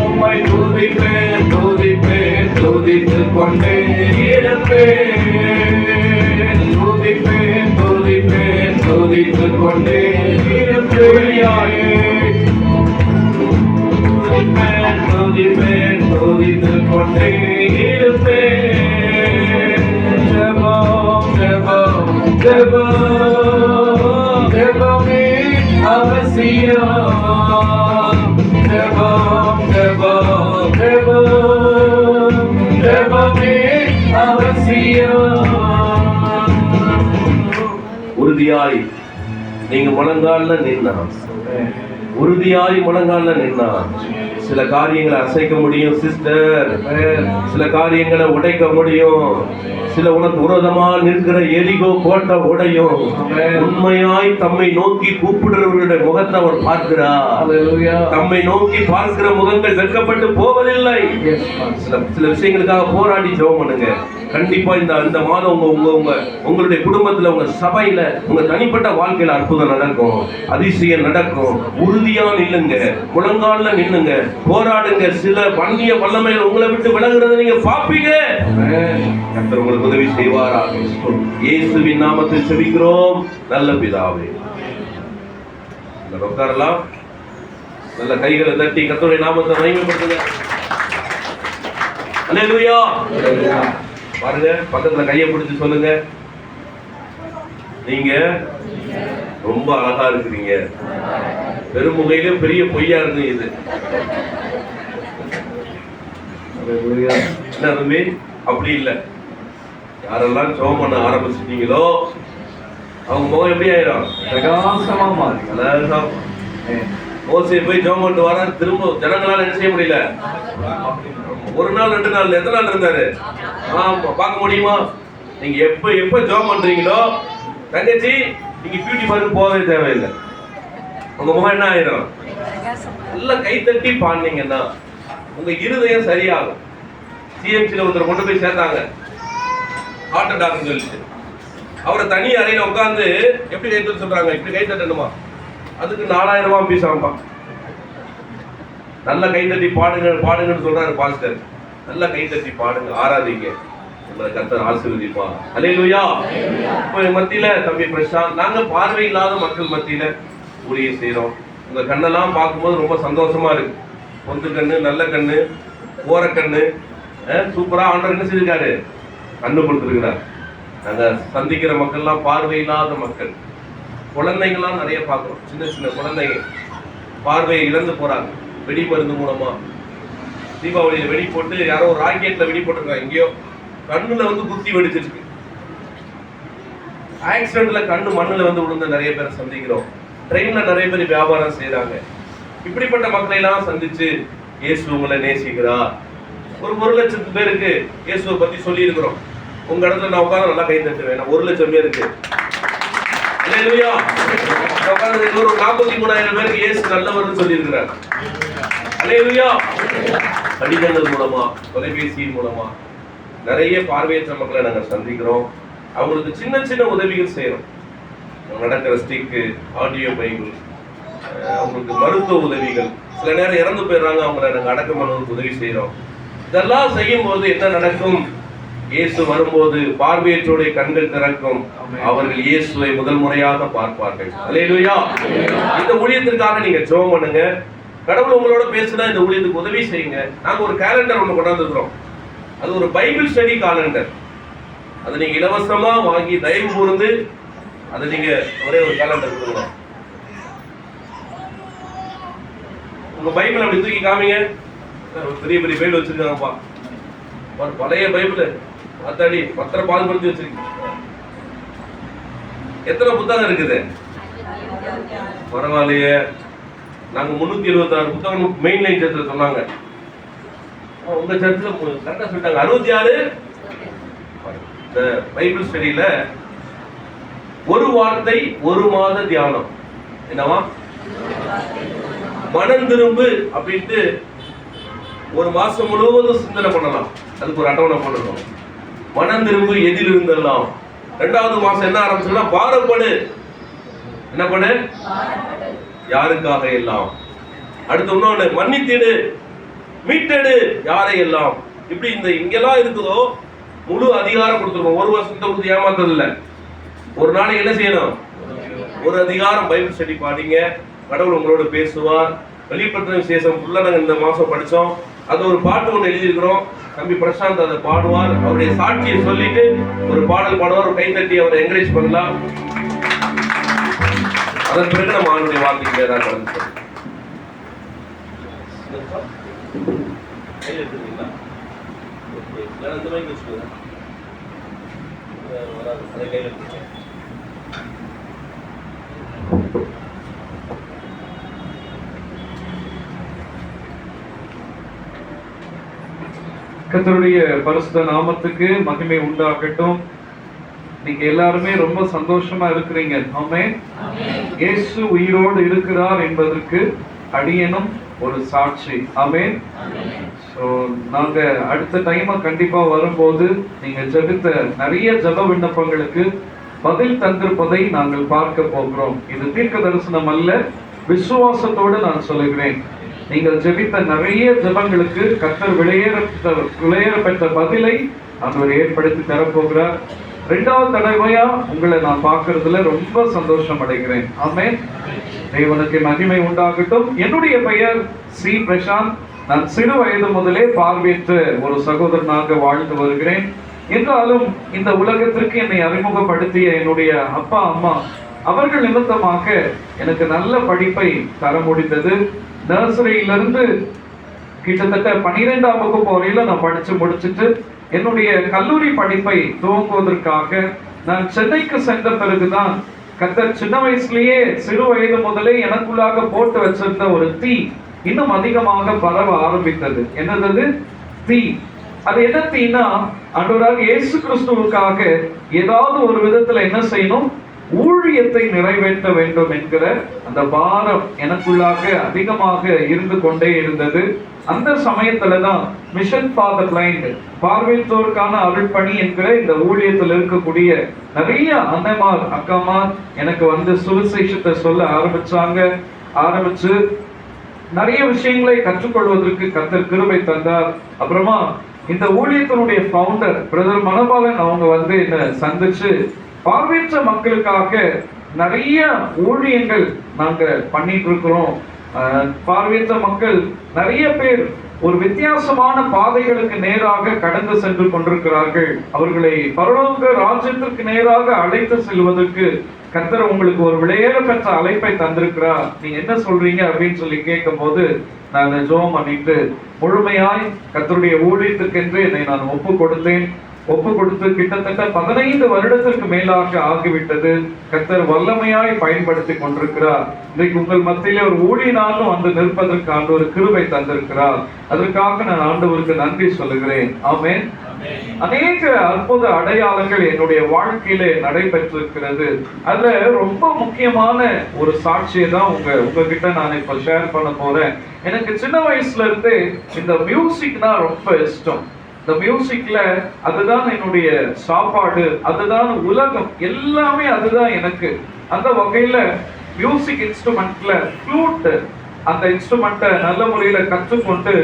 உம்மை துதிப்பேன், துதித்துக் கொண்டே இருப்பேன். துதித்துக் கொண்டே இருப்பேன். துதித்துக் கொண்டே இருப்பேன். ஜெபம், ஜெபம், ஜெபம், ஜெபமே அவசியம். ஜெபம், ஜெபம், ஜெபம், ஜெபமே அவசியம். உறுதியாய் நீங்க முழங்கால்ல நின்னா, உறுதியாய் முழங்கால்ல நின்னா சில காரியங்களை அசைக்க முடியும் சிஸ்டர். சில காரியங்களை உடைக்க முடியும். சில உனக்கு விரோதமா நிற்கிற எரிகோ கோட்டை உடையும். உண்மையாய் தம்மை நோக்கி கூப்பிடுறவர்களுடைய முகத்தை அவர் பார்க்கிறார். தம்மை நோக்கி பார்க்கிற முகங்கள் வெட்கப்பட்டு போவதில்லை. சில விஷயங்களுக்காக போராடி ஜெபம் பண்ணுங்க. கண்டிப்பா இந்த மாதம் உங்களுடைய குடும்பத்துல, உங்க சபையில, உங்க தனிப்பட்ட வாழ்க்கையில அற்புதம் நடக்கும், அதிசயம் நடக்கும். உறுதியா நில்லுங்க, முழங்கால்ல நில்லுங்க, போராடுங்க. சில வன்னிய வல்லமைகள் உங்களை விட்டு விலகுறதை நீங்க பாப்பீங்க. கர்த்தர் உங்களுக்கு உதவி செய்வாராக. இயேசுவின் நாமத்தில் செபிக்கிறோம் நல்ல பிதாவே. உட்காரலாம். நல்ல கைகளை தட்டி கர்த்தருடைய நாமத்தை மகிமைப்படுத்துங்க. அல்லேலூயா. பாருங்க, பக்கத்துல கையை பிடிச்சு சொல்லுங்க, நீங்க ரொம்ப அழகா இருக்கிறீங்க. பெருமுகையிலே பெரிய பொய்யா இருந்து இது என்ன தம்பி? அப்படி இல்லை. யாரெல்லாம் ஜெபம் பண்ண ஆரம்பிச்சிட்டீங்களோ அவங்க முகம் எப்படி ஆயிரும்? பிரகாசமா மாறி. மோசே போய் ஜெபம் பண்ணிட்டு வர, திரும்ப ஜனங்களால என்ன செய்ய முடியல. ஒரு நாள் 2 நாள் எத்தனை நாள் இருந்தாரு? ஆமா, பார்க்க முடியுமா? நீங்க எப்ப ஜெபம் பண்றீங்களோ தங்கச்சி, நீங்க பியூட்டி பார்லர் போகவே தேவையில்லை. உங்க முகம் என்ன ஆயிரும்? நல்லா கைத்தட்டி பாடினீங்கன்னா உங்க இருதயம் சரியாகும். சிஎம்சில ஒருத்தர் கொண்டு போய் சேர்த்தாங்க, ஹார்ட் அட்டாக்னு சொல்லிட்டு. அவரை தனி அறையில உட்காந்து எப்படி கைத்தட்ட சொல்றாங்க, இப்படி கைத்தட்டணுமா, அதுக்கு 4000 ரூபாய் பீஸ் ஆகும்பா. நல்லா கைத்தட்டி பாடுங்கன்னு சொல்றாரு பாஸ்டர். நல்லா கைத்தட்டி பாடுங்க, ஆராதிங்க, உங்களை கர்த்தர் ஆசீர்வதிப்பா. அல்லேலூயா. இப்போ மத்தியில தம்பி பிரசாந்த், நாங்க பார்வை இல்லாத மக்கள் மத்தியில ஊழியம் செய்யறோம். உங்க கண்ணெல்லாம் பார்க்கும்போது ரொம்ப சந்தோஷமா இருக்கு. பொந்து கண்ணு, நல்ல கண்ணு, ஓர கண்ணு, சூப்பரா ஆண்டவர் என்ன செய்திருக்காரு, கண்ணு கொடுத்துருக்கிறார். நாங்க சந்திக்கிற மக்கள்லாம் பார்வை இல்லாத மக்கள். குழந்தைங்களாம் நிறைய பார்க்குறோம். சின்ன சின்ன குழந்தைங்க பார்வையை இழந்து போறாங்க. வெடி மருந்து மூலமா தீபாவளியில வெடி போட்டு, யாரோ ஒரு ராக்கெட்ல வெடி போட்டிருக்காங்க, எங்கேயோ கண்ணுல குத்தி வெடிச்சிருக்கு. ஆக்சிடென்ட்ல கண்ணு மண்ணுல விழுந்து நிறைய பேர் சந்திக்கிறோம். ட்ரெயின்ல நிறைய பேர் வியாபாரம் செய்யறாங்க. இப்படிப்பட்ட மக்களை எல்லாம் சந்திச்சு இயேசு உங்களை நேசிக்கிறார். ஒரு 1,00,000 பேருக்கு இயேசுவை பத்தி சொல்லி இருக்கிறோம். உங்க இடத்துல நான் உட்காந்து நல்லா கை தட்டுவேன். 1,00,000 பேருக்கு அல்லேலூயா. உட்காந்து ஒரு 43,000 பேருக்கு இயேசு நல்லவர்னு சொல்லி இருக்கிறார். அல்லேலூயா. கடிதங்கள் மூலமா, தொலைபேசியின் மூலமா நிறைய பார்வையற்ற மக்களை நாங்கள் சந்திக்கிறோம். அவங்களுக்கு சின்ன சின்ன உதவிகள் செய்யறோம். நடக்கிற ஸ்டிக்கு, ஆடியோ பைபிள், அவங்களுக்கு மருத்துவ உதவிகள். சில நேரம் இறந்து போயிடுறாங்க, அவங்களை நாங்கள் அடக்கம் பண்ணுவதற்கு உதவி செய்யறோம். இதெல்லாம் செய்யும் போது என்ன நடக்கும்? இயேசு வரும்போது பார்வையற்றோடைய கண்கள் திறக்கும். அவர்கள் இயேசுவை முதல் முறையாக பார்ப்பார்கள். அல்லேலூயா. இந்த ஊழியத்திற்காக நீங்க ஜெபம் பண்ணுங்க. கடவுள் உங்களோட பேசுனா இந்த ஊழியத்துக்கு உதவி செய்யுங்க. நாங்க ஒரு கேலண்டர் ஒன்று கொண்டாந்துக்கிறோம். அது ஒரு பைபிள் ஸ்டடி காலண்டர். அதை நீங்க இலவசமா வாங்கி தயவு கூர்ந்து அதை நீங்க ஒரே ஒரு கேலண்டர் கொடுங்க. உங்க பைபிள் அப்படி தூக்கி காமிங்க. பெரிய பெரிய பைபிள் வச்சிருக்காங்கப்பா, பழைய பைபிள் அத்தாடி பத்திர பாதுபடுத்தி வச்சிருக்கீங்க. எத்தனை புத்தகம் இருக்குது? பரவாயில்லையே. நாங்க 376 புத்தகம் மெயின் லைன் சர்ச்சில் சொன்னாங்க. உங்க சர்ச்சில் கரெக்டா சொல்லிட்டாங்க 66. இந்த பைபிள் ஸ்டடியில ஒரு வார்த்தை, ஒரு மாத தியானம். என்னவா? மனம் திரும்பு அப்படின்ட்டு ஒரு மாசம் முழுவதும் சிந்தனை பண்ணலாம். அதுக்கு ஒரு அட்டவணை போட்டுருக்கோம். மனம் திரும்பு எதில் இருந்தெல்லாம் 2வது மாசம் என்ன ஆரம்பிச்சுன்னா பாரப்படு. என்ன பண்ணு? யாருக்காக எல்லாம். அடுத்து இன்னொன்னு மன்னித்திடு, மீட்டெடு யாரை எல்லாம். இப்படி இந்த இங்கெல்லாம் இருக்குதோ முழு அதிகாரம் கொடுத்துருக்கோம். 1 வருஷத்தை கொடுத்து ஏமாத்தது இல்லை. ஒரு நாளைக்கு என்ன செய்யணும்? ஒரு அதிகாரம் பைபிள் ஸ்டடி பாடிங்க. கடவுள் உங்களோட பேசுவார். வெளிப்படுத்தின விசேஷம் ஃபுல்லா நாங்கள் இந்த மாசம் படித்தோம். அது ஒரு பாட்டு ஒன்று எழுதியிருக்கிறோம். தம்பி பிரசாந்த் அதை பாடுவார். அவருடைய சாட்சியை சொல்லிட்டு ஒரு பாடல் பாடுவார். ஒரு கைத்தட்டி அவரை என்கரேஜ் பண்ணலாம். அதன் பிறகு நம்ம அவருடைய வார்த்தைக்கு ஏதாவது கடந்து கர்த்தருடைய பரிசுத்த நாமத்துக்கு மகிமை உண்டாகட்டும். நீங்க எல்லாருமே ரொம்ப சந்தோஷமா இருக்கிறீங்க. ஆமென். இயேசு உயிரோடு இருக்கிறார் என்பதற்கு அடியனும் ஒரு சாட்சி. ஆமென். சோ நாங்க அடுத்த டைம் கண்டிப்பா வரும்போது நீங்க ஜெபித்த நிறைய ஜெப விண்ணப்பங்களுக்கு பதில் தந்திருப்பதை நாங்கள் பார்க்க போகிறோம். இது தீர்க்க தரிசனம் அல்ல, விசுவாசத்தோடு நான் சொல்லுகிறேன். நீங்கள் ஜெபித்த நிறைய ஜெபங்களுக்கு கர்த்தர் விலையேற பெற்ற பதிலை அவர் ஏற்படுத்தி தரப்போகிறார். 2வது தடவையா உங்களை நான் பார்க்கறதுல ரொம்ப சந்தோஷம் அடைகிறேன். ஆமென். தேவனுக்கு மகிமை உண்டாகட்டும். என்னுடைய பெயர் சி. பிரசாந்த். நான் சிறு வயது முதலே பார்வையற்ற ஒரு சகோதரனாக வாழ்ந்து வருகிறேன். என்றாலும் இந்த உலகத்திற்கு என்னை அறிமுகப்படுத்திய என்னுடைய அப்பா அம்மா அவர்கள் நிமித்தமாக எனக்கு நல்ல படிப்பை தர முடிந்தது. நர்சரியிலிருந்து கிட்டத்தட்ட 12ஆம் வகுப்பு வரையில நான் படிச்சு முடிச்சுட்டு என்னுடைய கல்லூரி படிப்பை துவங்குவதற்காக நான் சென்னைக்கு சென்ற பிறகுதான் கர்த்தர் சின்ன வயசுலயே சிறு வயது முதலே எனக்குள்ளாக போட்டு வச்சிருந்த ஒரு தீ இன்னும் அதிகமாக பரவ ஆரம்பித்தது. என்னது? தீ. அது என்ன தீனா, ஆண்டவராக இயேசு கிறிஸ்துவுக்காக ஏதாவது ஒரு விதத்துல என்ன செய்யணும், ஊழியத்தை நிறைவேற்ற வேண்டும் என்கிற அந்த பாரம் எனக்குள்ளாக அதிகமாக இருந்து கொண்டே இருந்தது. அந்த சமயத்துலதான் மிஷன் ஃபார் த பிளைண்ட், பார்வையற்றோருக்கான அருள்பணி என்கிற இந்த ஊழியத்தில் இருக்கக்கூடிய நிறைய அண்ணமார் அக்காமார் எனக்கு வந்து சுவிசேஷத்தை சொல்ல ஆரம்பிச்சு நிறைய விஷயங்களை கற்றுக்கொள்வதற்கு கர்த்தர் கிருபை தந்தார். அப்புறமா இந்த ஊழியத்தினுடைய ஃபவுண்டர் பிரதர் மனோபாலன் அவங்க வந்து என்ன சந்திச்சு பார்வையற்ற மக்களுக்காக நிறைய ஊழியங்கள் நாங்க பண்ணிட்டு இருக்கிறோம். பார்வையற்ற மக்கள் நிறைய பேர் ஒரு வித்தியாசமான பாதைகளுக்கு நேராக கடந்து சென்று கொண்டிருக்கிறார்கள். அவர்களை பரலோக ராஜ்யத்திற்கு நேராக அழைத்து செல்வதற்கு கர்த்தர் உங்களுக்கு ஒரு விலையேற பெற்ற அழைப்பை தந்திருக்கிறார். நீங்க என்ன சொல்றீங்க அப்படின்னு சொல்லி கேட்கும் போது நான் ஜெபம் பண்ணிட்டு முழுமையாய் கர்த்தருடைய ஊழியத்துக்கென்று என்னை நான் ஒப்பு கொடுத்து கிட்டத்தட்ட 15 வருடத்திற்கு மேலாக ஆகிவிட்டது. கர்த்தர் வல்லமையாய் பயன்படுத்தி கொண்டிருக்கிறார். இன்றைக்கு உங்கள் மத்தியிலே ஒரு ஊழியனாலும் வந்து நிற்பதற்கு ஒரு கிருபை தந்திருக்கிறார். அதற்காக நான் ஆண்டவருக்கு நன்றி சொல்லுகிறேன். ஆமென். அநேக அற்புத அடையாளங்கள் என்னுடைய வாழ்க்கையிலே நடைபெற்றிருக்கிறது. அதுல ரொம்ப முக்கியமான ஒரு சாட்சியை தான் உங்ககிட்ட நான் இப்ப ஷேர் பண்ண போறேன். எனக்கு சின்ன வயசுல இருந்து இந்த மியூசிக்னா ரொம்ப இஷ்டம். இந்த மியூசிக்ல அதுதான் என்னுடைய சாப்பாடு, அதுதான் உலகம், எல்லாமே அதுதான் எனக்கு. அந்த வகையில மியூசிக் இன்ஸ்ட்ருமெண்ட்ல ஃப்ளூட், அந்த இன்ஸ்ட்ருமெண்ட்டை நல்ல முறையில கற்றுக்கொண்டு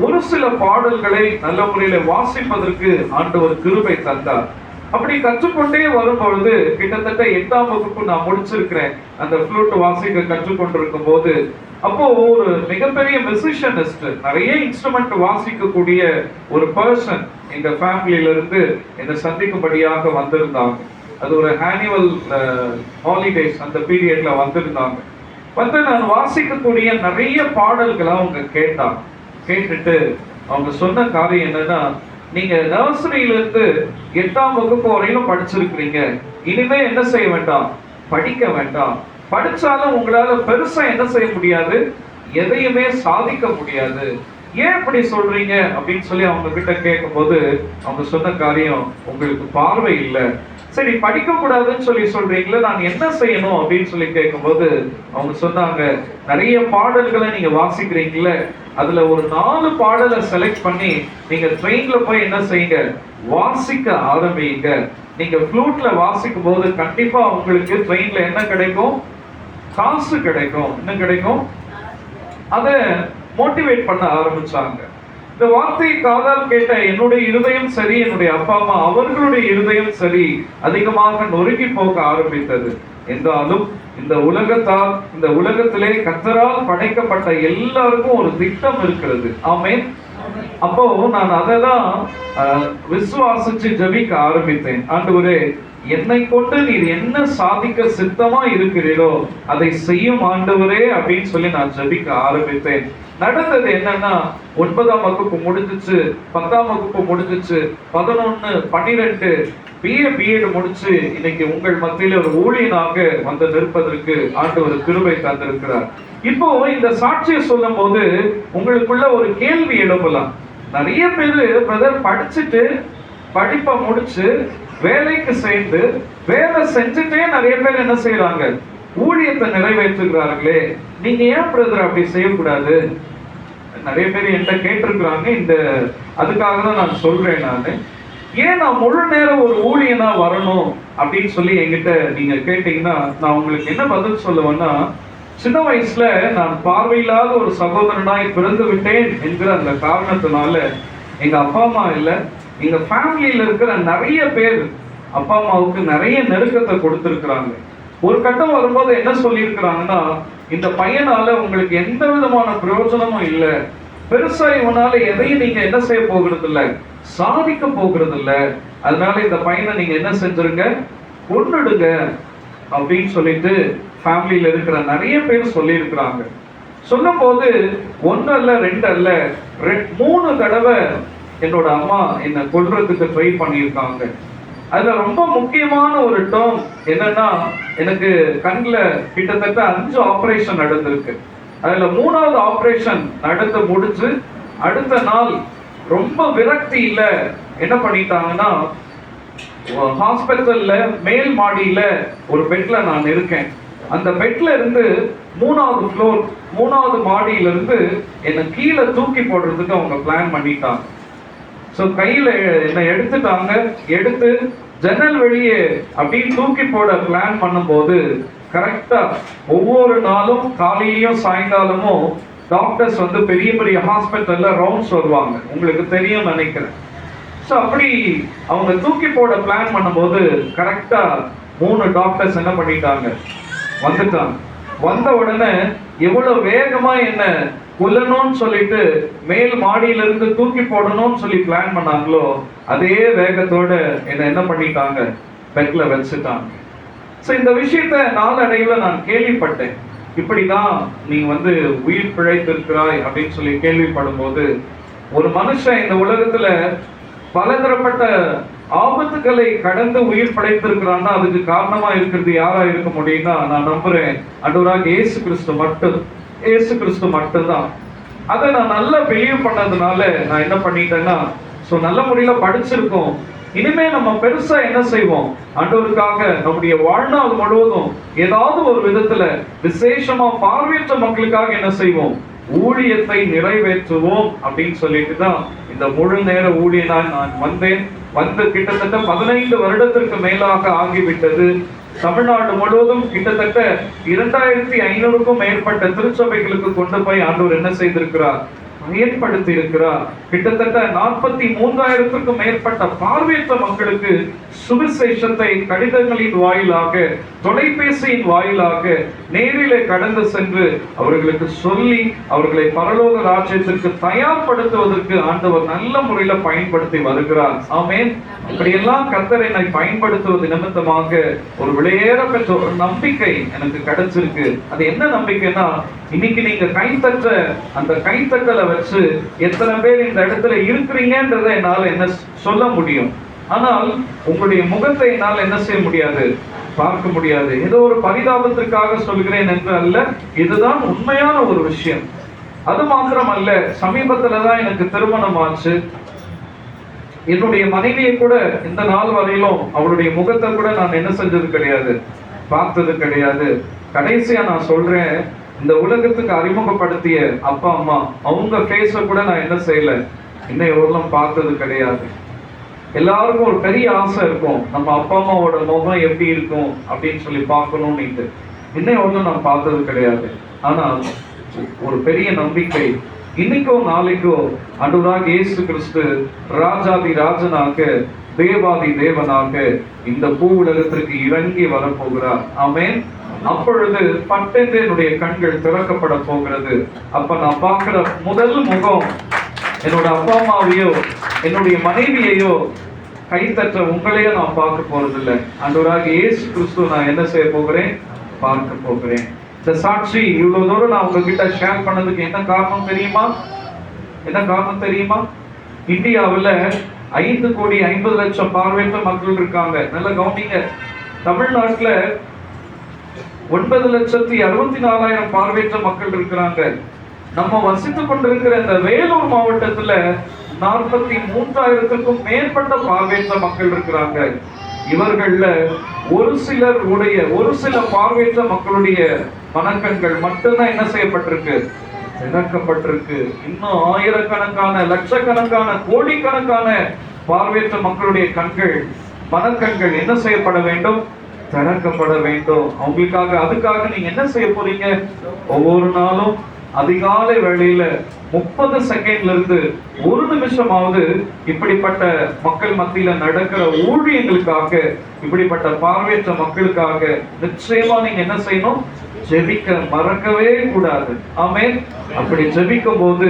ஒரு சில பாடல்களை நல்ல முறையில வாசிப்பதற்கு ஆண்டவர் கிருபை தந்தார். அப்படி கற்றுக்கொண்டே வரும்பொழுது கிட்டத்தட்ட 8ஆம் வகுப்பு நான் முடிச்சிருக்கிறேன். அந்த ஃப்ளூட் வாசிக்க கற்றுக்கொண்டிருக்கும் போது அப்போ ஒரு மிகப்பெரிய மியூசிஷியனிஸ்ட், நிறைய இன்ஸ்ட்ருமெண்ட் வாசிக்கக்கூடிய ஒரு பர்சன் எங்க ஃபேமிலியில இருந்து என்னை சந்திக்கும்படியாக வந்திருந்தாங்க. அது ஒரு ஆனுவல் ஹாலிடேஸ் அந்த பீரியட்ல வந்திருந்தாங்க. வந்து நான் வாசிக்கக்கூடிய நிறைய பாடல்களை அவங்க கேட்டுட்டு அவங்க சொன்ன காரியம் என்னன்னா, நீங்க நர்சரியில இருந்து 8ஆம் வகுப்பு வரையிலும் படிச்சிருக்கிறீங்க, இனிமே என்ன செய்ய வேண்டாம், படிக்க வேண்டாம். படிச்சாலும் உங்களால பெருசா என்ன செய்ய முடியாது, எதையுமே சாதிக்க முடியாது. ஏன் இப்படி சொல்றீங்க அப்படின்னு சொல்லி அவங்க கிட்ட கேட்கும் போது அவங்க சொன்ன காரியம், உங்களுக்கு பார்வை இல்லை, சரி படிக்க கூடாதுன்னு சொல்லி சொல்றீங்களா, நான் என்ன செய்யணும் அப்படின்னு சொல்லி கேட்கும்போது அவங்க சொன்னாங்க, நிறைய பாடல்களை நீங்க வாசிக்கிறீங்களே, அதுல ஒரு 4 பாடலை செலக்ட் பண்ணி நீங்க ட்ரெயின்ல போய் என்ன செய்யுங்க, வாசிக்க ஆரம்பிங்க. நீங்க ஃப்ளூட்ல வாசிக்கும் போது கண்டிப்பா உங்களுக்கு ட்ரெயின்ல என்ன கிடைக்கும், காசு கிடைக்கும். என்ன கிடைக்கும்? அதை மோட்டிவேட் பண்ண ஆரம்பிச்சாங்க. இந்த வார்த்தையை காதால் கேட்ட என்னுடைய இருதயம் சரி, என்னுடைய அப்பா அம்மா அவர்களுடைய இருதயம் சரி அதிகமாக நொறுங்கி போக ஆரம்பித்தது. என்றாலும் இந்த உலகத்தால், இந்த உலகத்திலே கர்த்தரால் படைக்கப்பட்ட எல்லாருக்கும் ஒரு திட்டம் இருக்கிறது. ஆமென். அப்போ நான் அதை தான் விசுவாசிச்சு ஜெபிக்க ஆரம்பித்தேன். ஆண்டவரே, என்னை கொண்டு நீர் என்ன சாதிக்க சித்தமா இருக்கிறீரோ அதை செய்யும் ஆண்டவரே அப்படின்னு சொல்லி நான் ஜெபிக்க ஆரம்பித்தேன். நடந்தது என்னன்னா, 9ஆம் வகுப்பு முடிஞ்சிச்சு, 10ஆம் வகுப்பு முடிஞ்சிச்சு, 11, 12 பிஎட் முடிச்சு இன்னைக்கு உங்கள் மத்தியில ஒரு ஊழியனாக வந்து நிற்பதற்கு ஆண்டவர் கிருபை தந்திருக்கிறார். இப்போ இந்த சாட்சியை சொல்லும் போது உங்களுக்குள்ள ஒரு கேள்வி எழுப்பலாம். நிறைய பேரு பிரதர் படிச்சுட்டு படிப்பை முடிச்சு வேலைக்கு சேர்ந்து வேலை செஞ்சுட்டே நிறைய பேர் என்ன செய்யறாங்க, ஊழியத்தை நிறைவேற்றுகிறார்களே, நீங்க ஏன் பிரதர் அப்படி செய்யக்கூடாது? நிறைய பேர் என்கிட்ட கேட்டிருக்கிறாங்க. இந்த அதுக்காக தான் நான் சொல்றேன். ஏன் நான் முழு நேரம் ஒரு ஊழியனா வரணும் அப்படின்னு சொல்லி என்கிட்ட நீங்க கேட்டீங்கன்னா நான் உங்களுக்கு என்ன பதில் சொல்லுவேன்னா, சின்ன வயசுல நான் பார்வையில்லாத ஒரு சகோதரனாய் பிறந்து விட்டேன் என்கிற அந்த காரணத்தினால எங்க அப்பா அம்மா இல்லை, எங்க ஃபேமிலியில இருக்கிற நிறைய பேர் அப்பா அம்மாவுக்கு நிறைய நெருக்கத்தை கொடுத்திருக்கிறாங்க. ஒரு கட்டம் வரும்போது என்ன சொல்லியிருக்கிறாங்கன்னா, இந்த பையனால உங்களுக்கு எந்த விதமான பிரயோஜனமும் இல்லை, பெருசா இவனால எதையும் நீங்க என்ன செய்ய போகிறது இல்லை, சாதிக்க போகிறது இல்லை, அதனால இந்த பையனை நீங்க என்ன செஞ்சிருங்க, கொன்னுடுங்க அப்படின்னு சொல்லிட்டு ஃபேமிலியில இருக்கிற நிறைய பேர் சொல்லி இருக்கிறாங்க. சொல்லும் போது 1 அல்ல 2 அல்ல 3 தடவை என்னோட அம்மா என்னை கொல்றதுக்கு ட்ரை பண்ணியிருக்காங்க. அதுல ரொம்ப முக்கியமான ஒரு டேர்ம் என்னன்னா, எனக்கு கண்ணுல கிட்டத்தட்ட 5 ஆபரேஷன் நடந்திருக்கு. அதுல 3வது ஆபரேஷன் நடந்து முடிஞ்சு அடுத்த நாள் ரொம்ப விரக்தியில என்ன பண்ணிட்டாங்கன்னா, ஹாஸ்பிட்டல்ல மேல் மாடியில ஒரு பெட்ல நான் இருக்கேன். அந்த பெட்ல இருந்து 3வது ஃப்ளோர் 3வது மாடியில இருந்து என்னை கீழே தூக்கி போடுறதுக்கு அவங்க பிளான் பண்ணிட்டாங்க. ஸோ கையில என்னை எடுத்துட்டாங்க. எடுத்து ஜன்னல் வெளியே அப்படின்னு தூக்கி போட பிளான் பண்ணும்போது கரெக்டா ஒவ்வொரு நாளும் காலையிலையும் சாயங்காலமும் டாக்டர்ஸ் வந்து பெரிய பெரிய ஹாஸ்பிட்டல்ல ரவுண்ட்ஸ் வருவாங்க, உங்களுக்கு தெரியும் நினைக்கிறேன். ஸோ அப்படி அவங்க தூக்கி போட பிளான் பண்ணும்போது கரெக்டா 3 டாக்டர்ஸ் என்ன பண்ணிட்டாங்க, வந்துட்டாங்க. வந்த உடனே எவ்வளவு வேகமா என்ன கொல்லணும்னு சொல்லிட்டு மேல் மாடியில இருந்து தூக்கி போடணும்னு சொல்லி பிளான் பண்ணாங்களோ அதே வேகத்தோட என்ன பண்ணிட்டாங்க, பெட்ல வச்சுட்டாங்க. ஸோ இந்த விஷயத்த நாளடைவில் நான் கேள்விப்பட்டேன். இப்படிதான் நீ வந்து உயிர் பிழைத்திருக்கிறாய் அப்படின்னு சொல்லி கேள்விப்படும் போது, ஒரு மனுஷன் இந்த உலகத்துல பலதரப்பட்ட ஆபத்துக்களை கடந்து உயிர் படைத்திருக்கிறான்னா அதுக்கு காரணமா இருக்கிறது யாரா இருக்க முடியும்னா நான் நம்புறேன், ஆண்டவராக இயேசு கிறிஸ்து மட்டும்தான். அதை நான் நல்லா பிலீவ் பண்ணதுனால நான் என்ன பண்ணிட்டேன்னா, ஸோ நல்ல முறையில படிச்சிருக்கோம். இனிமே நம்ம பெருசா என்ன செய்வோம், ஆண்டவருக்காக நம்முடைய வாழ்நாள் முழுவதும் ஏதாவது ஒரு விதத்துல விசேஷமா பார்வையற்ற மக்களுக்காக என்ன செய்வோம், ஊழியத்தை நிறைவேற்றுவோம் அப்படின்னு சொல்லிட்டு தான் இந்த முழு நேர ஊழியனாய் நான் வந்தேன். வந்து கிட்டத்தட்ட 15 வருடத்திற்கு மேலாக ஆகிவிட்டது. தமிழ்நாடு முழுவதும் கிட்டத்தட்ட 2500க்கும் மேற்பட்ட திருச்சபைகளுக்கு கொண்டு போய் ஆண்டவர் என்ன செய்திருக்கிறார், ஏற்படுத்தி இருக்கிறார். கிட்டத்தட்ட 43,000க்கும் மேற்பட்ட பார்வையற்ற மக்களுக்கு சுவிசேஷத்தை கடிதங்களின் வாயிலாக, தொலைபேசியின் வாயிலாக நேரிலே கடந்து சென்று அவர்களுக்கு சொல்லி அவர்களை பரலோக ராஜ்யத்திற்கு தயார்படுத்துவதற்கு ஆண்டவர் நல்ல முறையில பயன்படுத்தி வருகிறார். ஆமென். இப்படியெல்லாம் கர்த்தர் என்னை பயன்படுத்துவது நிமித்தமாக ஒரு விலையேற பெற்ற ஒரு நம்பிக்கை எனக்கு கிடைச்சிருக்கு. அது என்ன நம்பிக்கைன்னா, இன்னைக்கு நீங்க கைத்தட்ட அந்த கைத்தட்டலை வச்சு எத்தனை பேர் இந்த இடத்துல இருக்கிறீங்கன்றதை என்னால என்ன சொல்ல முடியும். ஆனால் உங்களுடைய முகத்தை என்னால் என்ன செய்ய முடியாது, பார்க்க முடியாது. ஏதோ ஒரு பரிதாபத்திற்காக சொல்கிறேன் என்று அல்ல, இதுதான் உண்மையான ஒரு விஷயம். அது மாத்திரம் அல்ல, சமீபத்துலதான் எனக்கு திருமணம் ஆச்சு. என்னுடைய மனைவியை கூட இந்த நாள் வரையிலும் அவளுடைய முகத்தை கூட நான் என்ன செஞ்சது கிடையாது, பார்த்தது கிடையாது. கடைசியா நான் சொல்றேன், இந்த உலகத்துக்கு அறிமுகப்படுத்திய அப்பா அம்மா, அவங்க ஃபேஸ கூட நான் என்ன செய்யல, இன்னும் எவ்வளவு பார்த்தது கிடையாது. எல்லாருக்கும் ஒரு பெரிய ஆசை இருக்கும், நம்ம அப்பா அம்மாவோட முகம் எப்படி இருக்கும் அப்படின்னு சொல்லி பார்க்கணும்னு. இன்னும் எவ்வளவு நான் பார்த்தது கிடையாது. ஆனா ஒரு பெரிய நம்பிக்கை, இன்னைக்கோ நாளைக்கோ ஆண்டவராக இயேசு கிறிஸ்து ராஜாதி ராஜனாக, தேவாதி தேவனாக இந்த பூ உலகத்திற்கு இறங்கி வரப்போகிறார். ஆமென். அப்பொழுது பட்டென்று என்னுடைய கண்கள் திறக்கப்பட போகிறது. அப்ப நான் பார்க்கிற முதல் முகம் என்னோட அப்பா அம்மாவையோ என்னுடைய மனைவியையோ கைத்தற்ற உங்களையோ நான் பார்க்க போறதில்லை. ஆண்டவராக இயேசு கிறிஸ்து நான் என்ன செய்ய போகிறேன், பார்க்க போகிறேன். இந்த சாட்சி இவ்வளவு தூரம் நான் உங்ககிட்ட ஷேர் பண்ணதுக்கு என்ன காரணம் தெரியுமா? என்ன காரணம் தெரியுமா? இந்தியாவில் 5,50,00,000 பார்வையற்ற மக்கள் இருக்காங்க. நல்ல கவனிங்க. தமிழ்நாட்டுல 9,64,000 பார்வையற்ற மக்கள் இருக்கிறாங்க. நம்ம வசித்துக் கொண்டிருக்கிற இந்த வேலூர் மாவட்டத்துல 43,000க்கும் மேற்பட்ட பார்வையற்ற மக்கள் இருக்கிறாங்க. இவர்கள்ல ஒரு சில பார்வையற்ற மக்களுடைய மனக்கண்கள் மட்டும்தான் என்ன செய்யப்பட்டிருக்கு, திறக்கப்பட்டிருக்கு. இன்னும் ஆயிரக்கணக்கான, லட்சக்கணக்கான, கோடிக்கணக்கான பார்வையற்ற மக்களுடைய கண்கள், மனக்கண்கள் என்ன செய்யப்பட வேண்டும், திறக்கப்பட வேண்டும். அதுக்காக நீங்க என்ன செய்ய போறீங்க? ஒவ்வொரு நாளும் அதிகாலை வேளையில 30 செகண்ட்ல இருந்து 1 நிமிஷமாவது இப்படிப்பட்ட மக்கள் மத்தியில நடக்கிற ஊழியங்களுக்காக, இப்படிப்பட்ட பார்வையற்ற மக்களுக்காக நிச்சயமா நீங்க என்ன செய்யணும்? ஜெபிக்க மறக்கவே கூடாது. ஆமென். அப்படி ஜெபிக்கும் போது,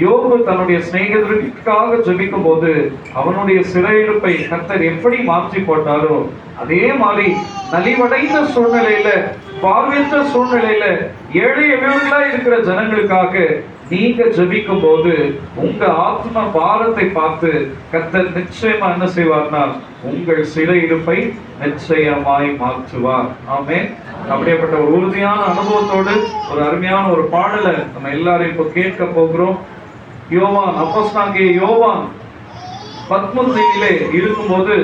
யோபு தன்னுடைய சிநேகிதர்களுக்காக ஜெபிக்கும் போது அவனுடைய சிறையிருப்பை கர்த்தர் எப்படி மாற்றி போட்டாரோ, அதே மாதிரி நலிவடைந்த சூழ்நிலையில, பார்வையற்ற சூழ்நிலையில, ஏழை எளியவர்களா இருக்கிற ஜனங்களுக்காக நீங்க ஜெபிக்கும் போது உங்க ஆத்ம பாரத்தை பார்த்து கர்த்தர் நிச்சயமா என்ன செய்வார்னா, உங்கள் சிறையிருப்பை நிச்சயமாய் மாற்றுவார். ஆமென். அப்படியேப்பட்ட ஒரு உறுதியான அனுபவத்தோடு ஒரு அருமையான ஒரு பாடலை நம்ம எல்லாரும் இப்போ கேட்க போகிறோம். அப்போஸ்தலனாகிய யோவான் பத்மோசிலே இருக்கும்போது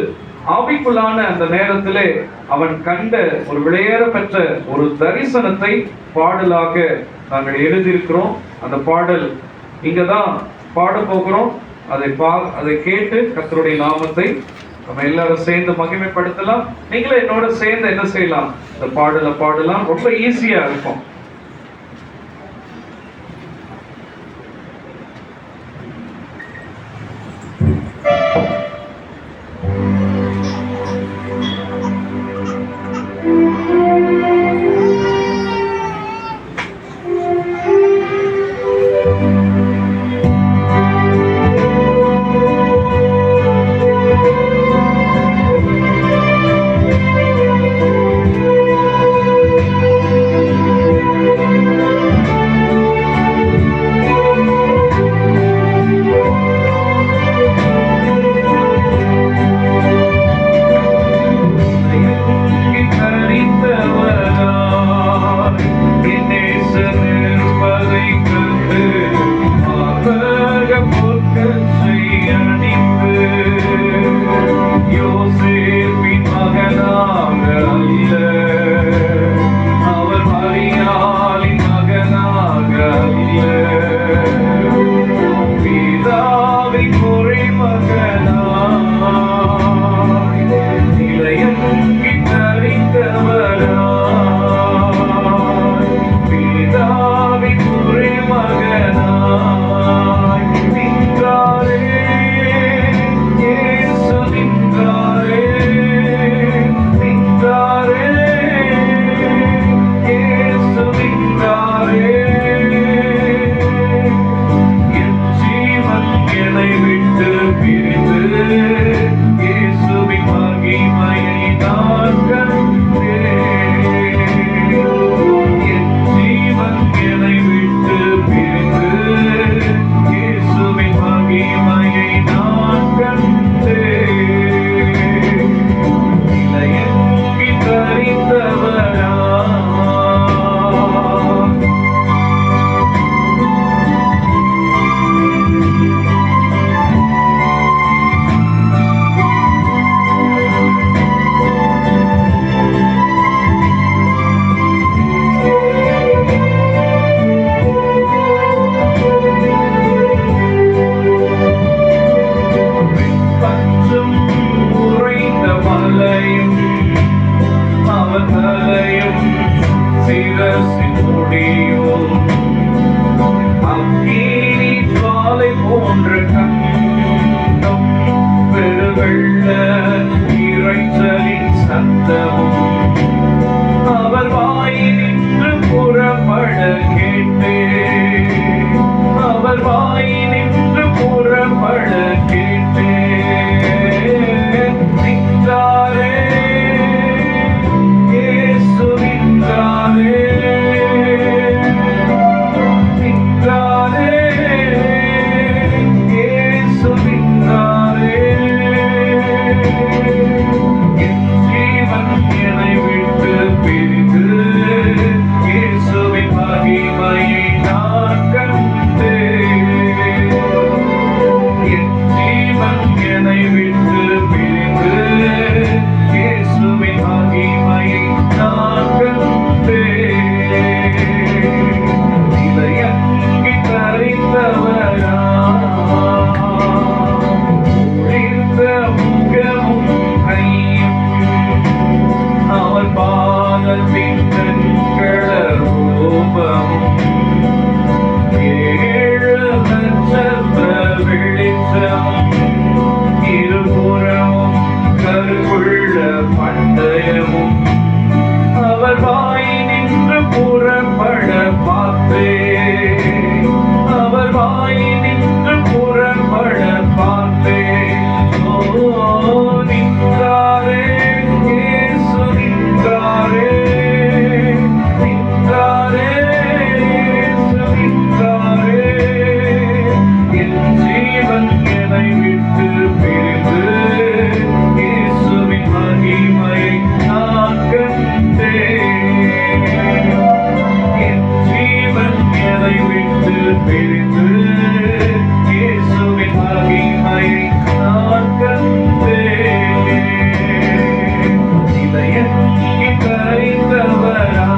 ஆவிக்குள்ளான அந்த நேரத்திலே அவன் கண்ட ஒரு விலையேற பெற்ற ஒரு தரிசனத்தை பாடலாக நாங்கள் எழுதியிருக்கிறோம். அந்த பாடல் இங்கதான் பாட போகிறோம். அதை கேட்டு கர்த்தருடைய நாமத்தை நம்ம எல்லாரும் சேர்ந்து மகிமைப்படுத்தலாம். நீங்களே என்னோட சேர்ந்து என்ன செய்யலாம், இந்த பாடலை பாடலாம். ரொம்ப ஈஸியா இருக்கும். முடியும். அக்கினி ஜுவாலை போன்ற கண்ணும் பெருவெள்ள இரைச்சலின் சத்தமும் அவர் வாயினின்று புறப்பட கேட்டேன். அவர் வாயினின்று புறப்பட கேட்டேன். நின்றாரே இயேசு நின்றாரே. நின்றாரே இயேசு நின்றாரே. என் ஜீவன் என்னை விட்டு பிரிந்து இயேசுவின் மகிமையை நான் கண்டேன். என் ஜீவன் என்னை விட்டு பிரிந்து இயேசுவின் மகிமையை நான் கண்டேன். இலையங்கி தரித்தவரா ஒளிர்ந்த முகமும் கையும் அவர் பாதத்தின் கண்கள ரூபமும் 7 நட்சத்திர வெளிச்சமும் இருபுறமும் கருவுள்ள பட்டயமும் அவர் வாயினின்று புறப்பட பார்த்தேன். அவர் வாயினின்று புறப்பட பார்த்தேன். ஓ நின்றாரே இயேசு நின்றாரே. நின்றாரே இயேசு நின்றாரே. என் ஜீவன் என்னை விட்டு பிரிந்து இயேசுவின் மகிமையை நான் கண்டேன். என் ஜீவன் என்னை விட்டு பிரிந்து இயேசுவின் மகிமையை நான் கண்டேன். இலையங்கி தரித்தவரா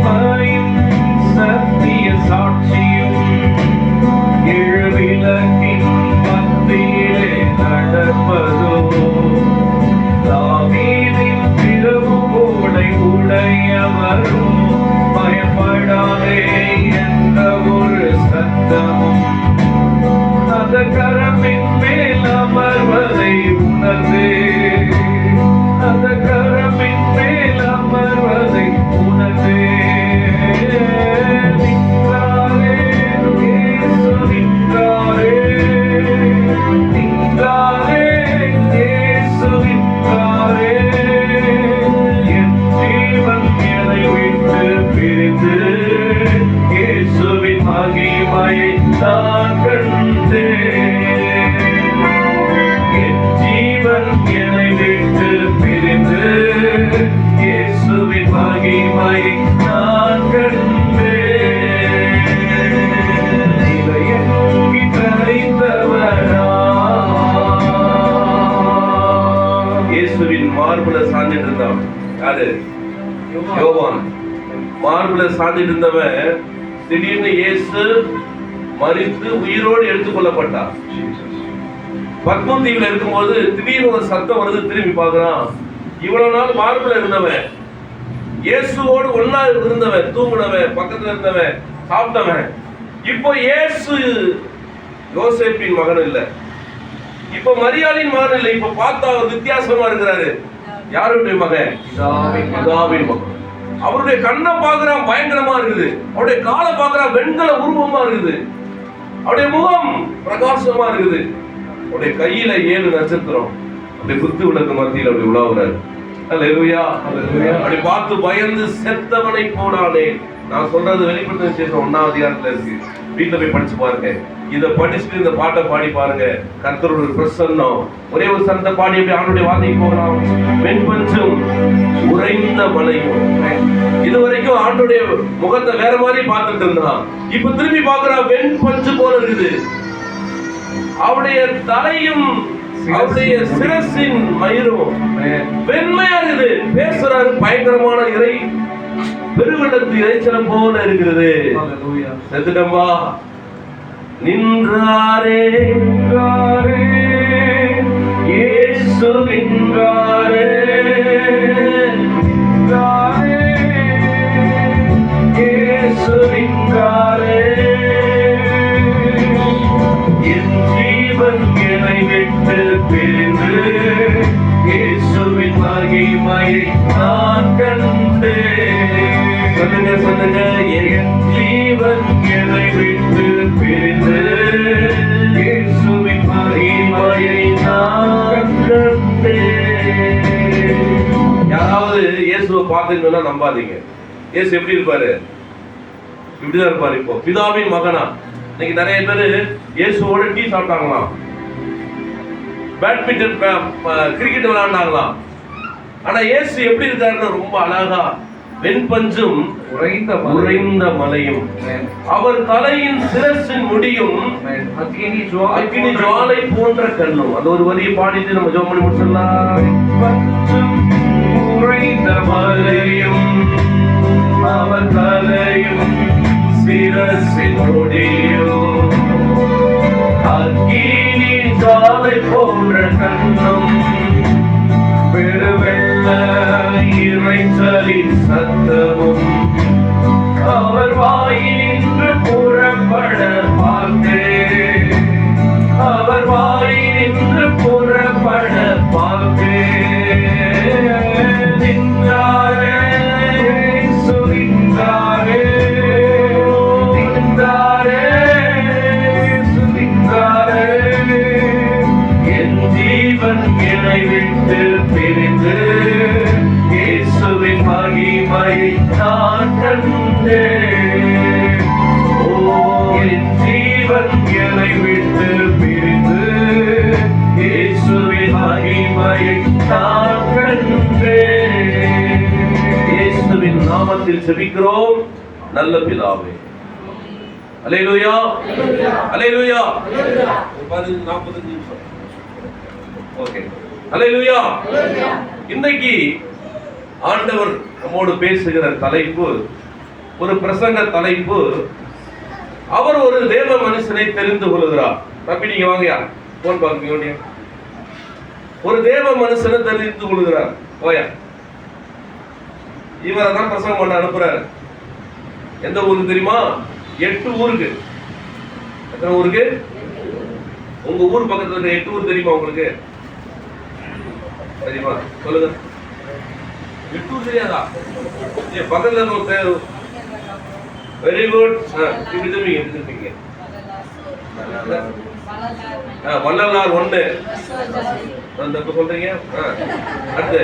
உண்மையும் சத்திய சாட்சியும் எழுவிலக்கின் மத்தியிலே நடப்பதோ தாவீதின் திருமுகோடை உடையவரும் பயப்படாதே என்ற ஒரு சத்தமும் அந்த கரமின் மேல் அமர்வதை உணர்ந்தே. அந்த கரமின் மேல் அமர்வதை உணர்ந்தே. நின்றாரே இயேசு நின்றாரே. நின்றாரே இயேசு நின்றாரே. என் ஜீவன் என்னை விட்டு பிரிந்து இயேசுவின் மகிமையை நான் கண்டேன். என் ஜீவன் என்னை விட்டு பிரிந்து இயேசுவின் மகிமையை நான் கண்டேன். இலையங்கி தரித்தவரா இயேசுவின் மார்புல சாஞ்சிட்டு இருந்தான். யாரு? யோவான். மார்புல சாஞ்சிட்டு இருந்தவன் திடீர்னு இயேசு மரித்து உயிரோடு எடுத்துக்கொள்ளப்பட்டார். பத்மம் தீவுல இருக்கும்போது திடீர்னு ஒரு சத்தம் வருது. திரும்பி பார்க்கறான். இவ்வளவு நாள் மார்புல இருந்தவன், இயேசுவோடு ஒன்னா இருந்தவன், தூங்குனவன், பக்கத்துல இருந்தவன், சாப்பிட்டவன், இப்போ இயேசு யோசேப்பின் மகன் இல்ல, இப்ப மரியாளின் மகன் இல்ல. இப்ப பார்த்தா அவர் வித்தியாசமா இருக்கிறாரு. யாருடைய மகன்? பிதாவின் மகன். அவருடைய கண்ணை பார்க்கறான், பயங்கரமா இருக்குது. அவருடைய காலை பார்க்கறான், வெண்கல உருவமா இருக்குது. அவருடைய முகம் பிரகாசமா இருக்குது. அவருடைய கையில 7 நட்சத்திரம். அப்படி குத்து விளக்கு மத்தியில் அப்படி உலாவுறாரு. அல்லேலூயா. அப்படி பார்த்து பயந்து செத்தவனை போனானே. நான் சொல்றது வெளிப்படுத்தின விசேஷம் 1ஆம் அதிகாரத்துல இருக்கு. வீட்டுல போய் படிச்சு பாருங்க. இதை படிச்சுட்டு இந்த பாட்டை பாடி பாருங்க. கர்த்தரோட பிரசன்னம். ஒரே ஒரு சந்த பாடி அப்படி ஆண்டுடைய வார்த்தைக்கு போகலாம். வெண்பஞ்சும் உறைந்த மலையும். இதுவரைக்கும் ஆண்டுடைய முகத்தை வேற மாதிரி பார்த்துட்டு இருந்தான். இப்ப திரும்பி பார்க்கறான், வெண்பஞ்சு போல இருக்குது. அவருடைய தலையும் அவருடைய சிரசின் மயிரும் வெண்மையா இருக்குது. பேசுறாரு, பயங்கரமான இறை பெருவெள்ளத்து இறைச்சலம் போல இருக்கிறது. செத்துட்டம்பா. நின்றாரே இயேசு நின்றாரே, இயேசு நின்றாரே, என் ஜீவன் என்னை விட்டு பிரிந்து இயேசுவின் மகிமையை நான் கண்டேன். சொல்லுங்க சொல்லுங்க, என் ஜீவன் என்னை விட்டு பிரிந்து இயேசுவின் மகிமையை நான் கண்டேன். யாராவது இயேசுவை பார்த்தீங்கன்னா நம்பாதீங்க. இயேசு எப்படி இருப்பாரு? இப்படிதான் இருப்பாரு. இப்போ பிதாவின் மகனா. இன்னைக்கு நிறைய பேரு இயேசுவோட டீ சாப்பிட்டாங்களாம், பேட்மிண்டன் கிரிக்கெட் விளையாண்டாங்களாம். ஆனா இயேசு எப்படி இருக்காருன்னு ரொம்ப அழகா, வெண்பஞ்சும் உறைந்த மலையும், அவர் தலையின் சிரசின் முடியும் அக்கினி ஜுவாலை போன்ற கண்ணும். அந்த ஒரு வரியை பாடிட்டு நம்ம ஜெபம் பண்ணி முடிச்சிடலாம். பஞ்சும் உறைந்த மலையும், அவர் தலையும் சிரசின் முடியும் அக்கினி ஜுவாலை போன்ற கண்ணும், பெருவெள்ள இறைச்சலின் சத்தமும், அவர் வாயினின்று புறப்பட பார்த்தேன், அவர் வாயினின்று புறப்பட பார்த்தேன். நின்றாரே சுரிந்தாரே, நின்றாரே சுரிந்தாரே, என் ஜீவன் என்னை விட்டு பிரிந்து இயேசுவின் மகிமையை நான் கண்டேன். ஓ, என் ஜீவன் என்னை விட்டு பிரிந்து இயேசுவின் மகிமையை நான் கண்டேன். இயேசுவின் நாமத்தில் ஜெபிக்கிறோம் நல்ல பிதாவே. அல்லேலூயா, அல்லேலூயா. 45 நிமிஷம். ஓகே, அல்லேலூயா. இன்னைக்கு ஆண்டவர் நம்மோடு பேசுகிற தலைப்பு, ஒரு பிரசங்க தலைப்பு, அவர் ஒரு தேவ மனுஷனை தெரிந்து கொள்கிறார். தம்பி நீங்க வாங்கயா, போன் பாக்குறீங்க. ஒரு தேவ மனுஷனை தெரிந்து கொள்கிறார். போயா, இவரை தான் பிரசங்கம் பண்ண அனுப்புறாரு. எந்த ஊருக்கு தெரியுமா? 8 ஊருக்கு. எத்தனை ஊருக்கு? உங்க ஊர் பக்கத்துல இருக்க 8 ஊர் தெரியுமா உங்களுக்கு? தெரியுமா? சொல்லுங்க. 8 ஊர் தெரியாதா? பக்கத்துல இருக்க. Very good. இப்படி திரும்பிங்க. வள்ளலார் 1 தப்பு சொல்றீங்க. அடுத்து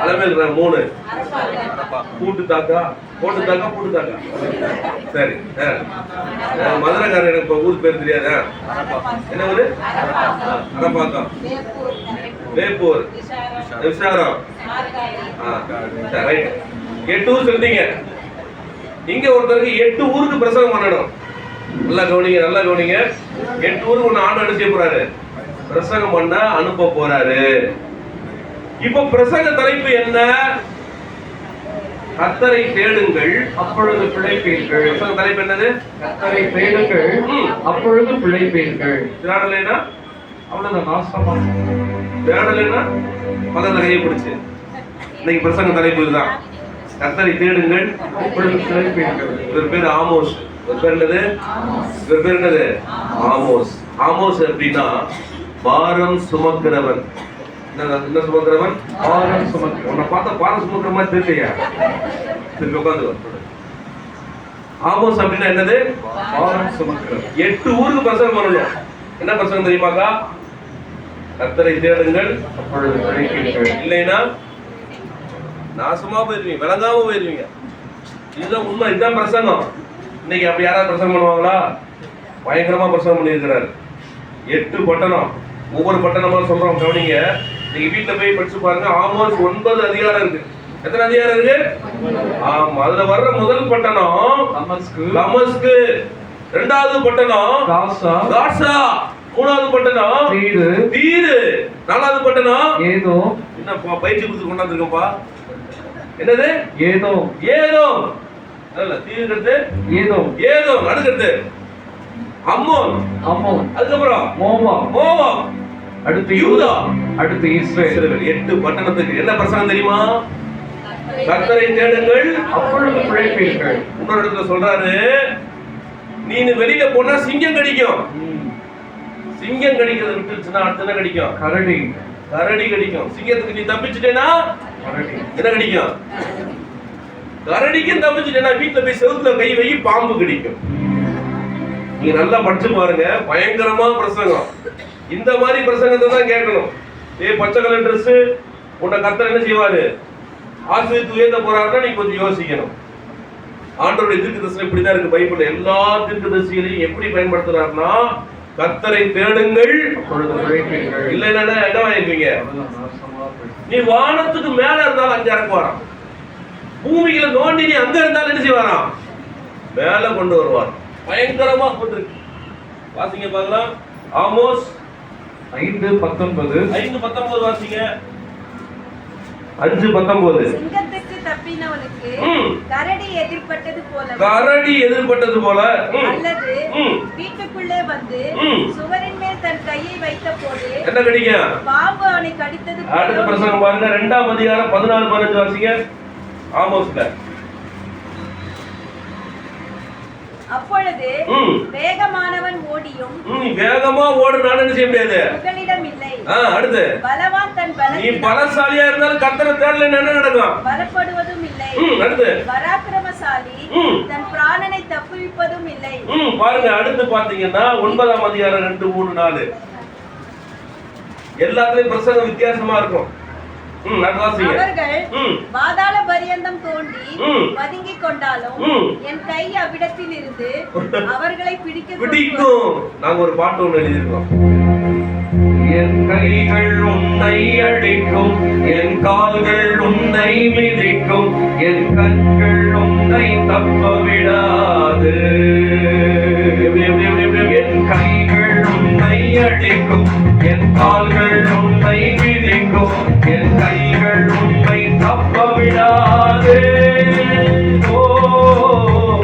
அலமேல் 3, பூட்டு தாக்கா. சரி, மதுரைக்காரர் எனக்கு ஊர் பேர் தெரியாதா? என்ன ஊரு? அரப்பாக்கம், வேப்பூர், விசாரம். 8 ஊர் சொல்லிட்டீங்க. இங்க ஒருத்தருக்கு 8 ஊருக்கு பிரசவம் பண்ணணும். நல்லா கவனிங்க. 8 ஊருக்கு ஒண்ணு ஆண்டு அனுப்பிச்சு போறாரு, பிரசங்கம் பண்ண அனுப்ப போறாரு. இப்ப பிரசங்க தலைப்பு என்ன? கர்த்தரை தேடுங்கள் அப்பொழுது பிழைப்பீர்கள். பிரசங்க தலைப்பு என்னது? கர்த்தரை தேடுங்கள் அப்பொழுது பிழைப்பீர்கள். தேடலைன்னா அவ்வளவுதான், நாசமா. தேடலைன்னா பக்கத்துல கையை பிடிச்சு. இன்னைக்கு பிரசங்க தலைப்பு இதுதான், கர்த்தரை தேடுங்கள் அப்பொழுது பிழைப்பீர்கள். இவர் பேர் ஆமோஸ். இவர் பேர் என்னது? ஆமோஸ். ஆமோஸ் அப்படின்னா பாரம் சுமக்கிறவன். என்ன சுமக்கிறவன்? பாரம் சுமக்கிறவன். உன்னை பார்த்தா பாரம் சுமக்கிற மாதிரி தெரியலையா? திருப்பி உட்காந்து. ஆமோஸ் அப்படின்னா என்னது? பாரம் சுமக்கிறவன். 8 ஊருக்கு பிரசங்கம் பண்ணணும். என்ன பிரசங்கம் தெரியுமாக்கா? கர்த்தரை தேடுங்கள் அப்பொழுது பிழைப்பீர்கள். இல்லைன்னா நாசமா போயிருவீங்க, விளங்காம போயிருவீங்க. இதுதான் உண்மை, இதுதான் பிரசங்கம். இன்னைக்கு அப்படி யாராவது பிரசங்கம் பண்ணுவாங்களா? பயங்கரமா பிரசங்கம் பண்ணியிருக்கிறாரு. 8 பட்டணம், ஒவ்வொரு பட்டணமா சொல்றோம். கவனிங்க, நீங்க வீட்டுல போய் படிச்சு பாருங்க. ஆமோஸ் 9 அதிகாரம் இருக்கு. எத்தனை அதிகாரம் இருக்கு? ஆமா, அதுல வர்ற முதல் பட்டணம் தமஸ்கு. இரண்டாவது பட்டணம் காசா, காசா, மூணாவது பட்டணம் தீரு, தீரு, நாலாவது பட்டணம் ஏதோ, என்னப்பா பயிற்சி கொடுத்து கொண்டாந்துருக்கப்பா, என்னது ஏதோ, ஏதோ, அல்ல தீருங்கிறது ஏதோ, ஏதோ, அடுக்கிறது அம்மோன், அம்மோன், அதுக்கப்புறம் மோவாப், மோவாப், அடுத்து யூதா, அடுத்து இஸ்ரேல். இஸ்ரவேல். 8 பட்டணத்துக்கு என்ன பிரசங்கம் தெரியுமா? கர்த்தரை தேடுங்கள் அப்பொழுது பிழைப்பீர்கள். இன்னொரு இடத்துல சொல்றாரு, நீ வெளியில போனா சிங்கம் கடிக்கும். சிங்கம் கடிக்கிறத விட்டுச்சுன்னா அடுத்து என்ன கடிக்கும்? கரடி, கரடி கடிக்கும். சிங்கத்துக்கு நீ தப்பிச்சுட்டேனா கரடி, என்ன கடிக்கும்? கரடிக்கும் தப்பிச்சுட்டேனா வீட்டுல போய் செவுத்துல கை வை, பாம்பு கடிக்கும். நீங்க நல்லா படிச்சு பாருங்க, பயங்கரமா பிரசங்கம். இந்த மாதிரி பிரசங்கத்தை தான் கேட்கணும். பச்சை கலர் ட்ரெஸ் உன்னை கர்த்தர் என்ன செய்வாரு? ஆசிரியத்து உயர்த்த போறாருன்னா நீ கொஞ்சம் யோசிக்கணும். ஆண்டவருடைய தீர்க்கதரிசனம் இப்படிதான் இருக்கு. பைபிள்ல எல்லா தீர்க்கதரிசிகளையும் எப்படி பயன்படுத்துறாருன்னா, கர்த்தரை தேடுங்கள் அப்பொழுது பிழைப்பீர்கள். இல்லைன்னா என்ன ஆயிருப்பீங்க? நீ வானத்துக்கு மேல இருந்தாலும் அங்க இறக்க வரான், பூமியில நோண்டி நீ அங்க இருந்தாலும் என்ன செய்வாராம்? மேல கொண்டு வருவார். பயங்கரமா போட்டுருக்கு. வாசிங்க பார்க்கலாம். ஆமோஸ் 5:19. 5:19 வாசிங்க. 5:19. சிங்கத்துக்கு தப்பினவனுக்கு கரடி எதிர்பட்டது போல, கரடி எதிர்பட்டது போல, அல்லது வீட்டுக்குள்ளே வந்து சுவரின் மேல் தன் கையை வைத்த போது என்ன கடிக்கும்? பாம்பு அவனை கடித்தது போல. அடுத்த பிரசங்கம் பாருங்க, 2ஆம் அதிகாரம் 14-15 வாசிங்க. ஆமோஸ்ல. அப்பொழுது வேகமானவன் ஓடியும் நீ வேகமா ஓடுனாலும் என்ன செய்ய முடியாது? புகலிடம் இல்லை. அடுத்து பலவான் தன் நீ பலசாலியா இருந்தாலும் கர்த்தரை தேடல என்ன நடக்கும்? பலப்படுவதும் இல்லை. அடுத்து பராக்கிரமசாலி தன் பிராணனை தப்புவிப்பதும் இல்லை. பாருங்க, அடுத்து பாத்தீங்கன்னா 9ஆம் அதிகாரம் 2, 3, 4 எல்லாத்துலயும் பிரசங்கம் வித்தியாசமா இருக்கும். அவர்கள் பாதாள பரியந்தம் தோண்டி பதுங்கிக் கொண்டாலும் என் கை அவ்விடத்தில் இருந்து அவர்களை பிடிக்கும். நாங்க ஒரு பாட்டு ஒண்ணு எழுதியிருக்கோம். என் கைகள் உன்னை அடிக்கும், என் கால்கள் உன்னை மிதிக்கும், என் கண்கள் உன்னை தப்ப விடாது. என் கைகள் உன்னை அடிக்கும், என் கால்கள் உன்னை மிதிக்கும், என் கைகள் உன்னை தப்ப விடாது. ஓ,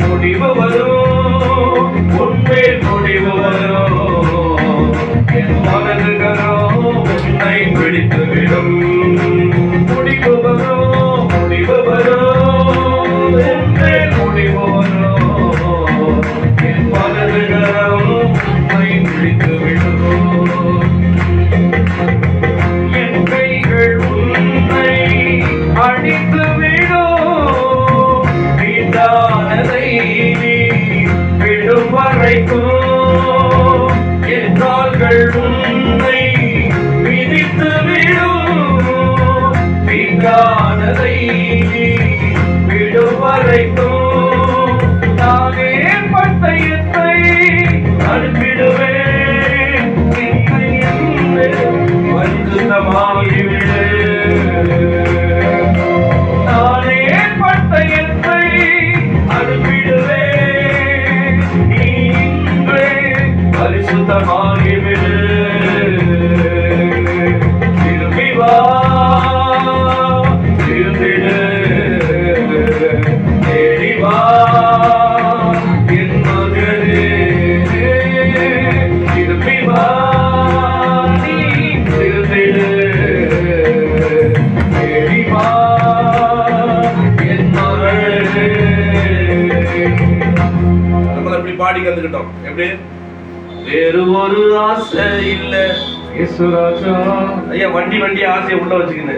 முடிவு வரும், உன்மேல் முடிவு வரும், என் மனதுகளோ உன்னை பிடித்துவிடும். முடிவு வரும், முடிவு வரும், உன்மேல் முடிவு வரும், என் மனதுகளோ உன்னை பிடித்துவிடும். என் கைகள் உன்னை அடித்துவிடும், நீதானதை நீ விடும் வரைக்கும். என் கால்கள் உன்னை மிதித்துவிடும், நீதானதை நீ விடும் வரைக்கும். நானே பட்டயத்தை அனுப்பிடுவேன், பரிசுத்தமாகிவிடு. நானே பட்டயத்தை அனுப்பிடுவேன், நீ இன்றே பரிசுத்தமாகிவிடு. திரும்பி வா, திரும்பிடு, தேடி வா என் மகளே. திரும்பி வா, நீ திரும்பிடு, தேடி வா என் மகளே. நம்மள இப்படி பாடி கத்துக்கிட்டோம். எப்படி? வேறு ஒரு ஆசை இல்ல. இயேசுராஜா. ஐயா, வண்டி ஆசையை உள்ள வச்சுக்கின்னு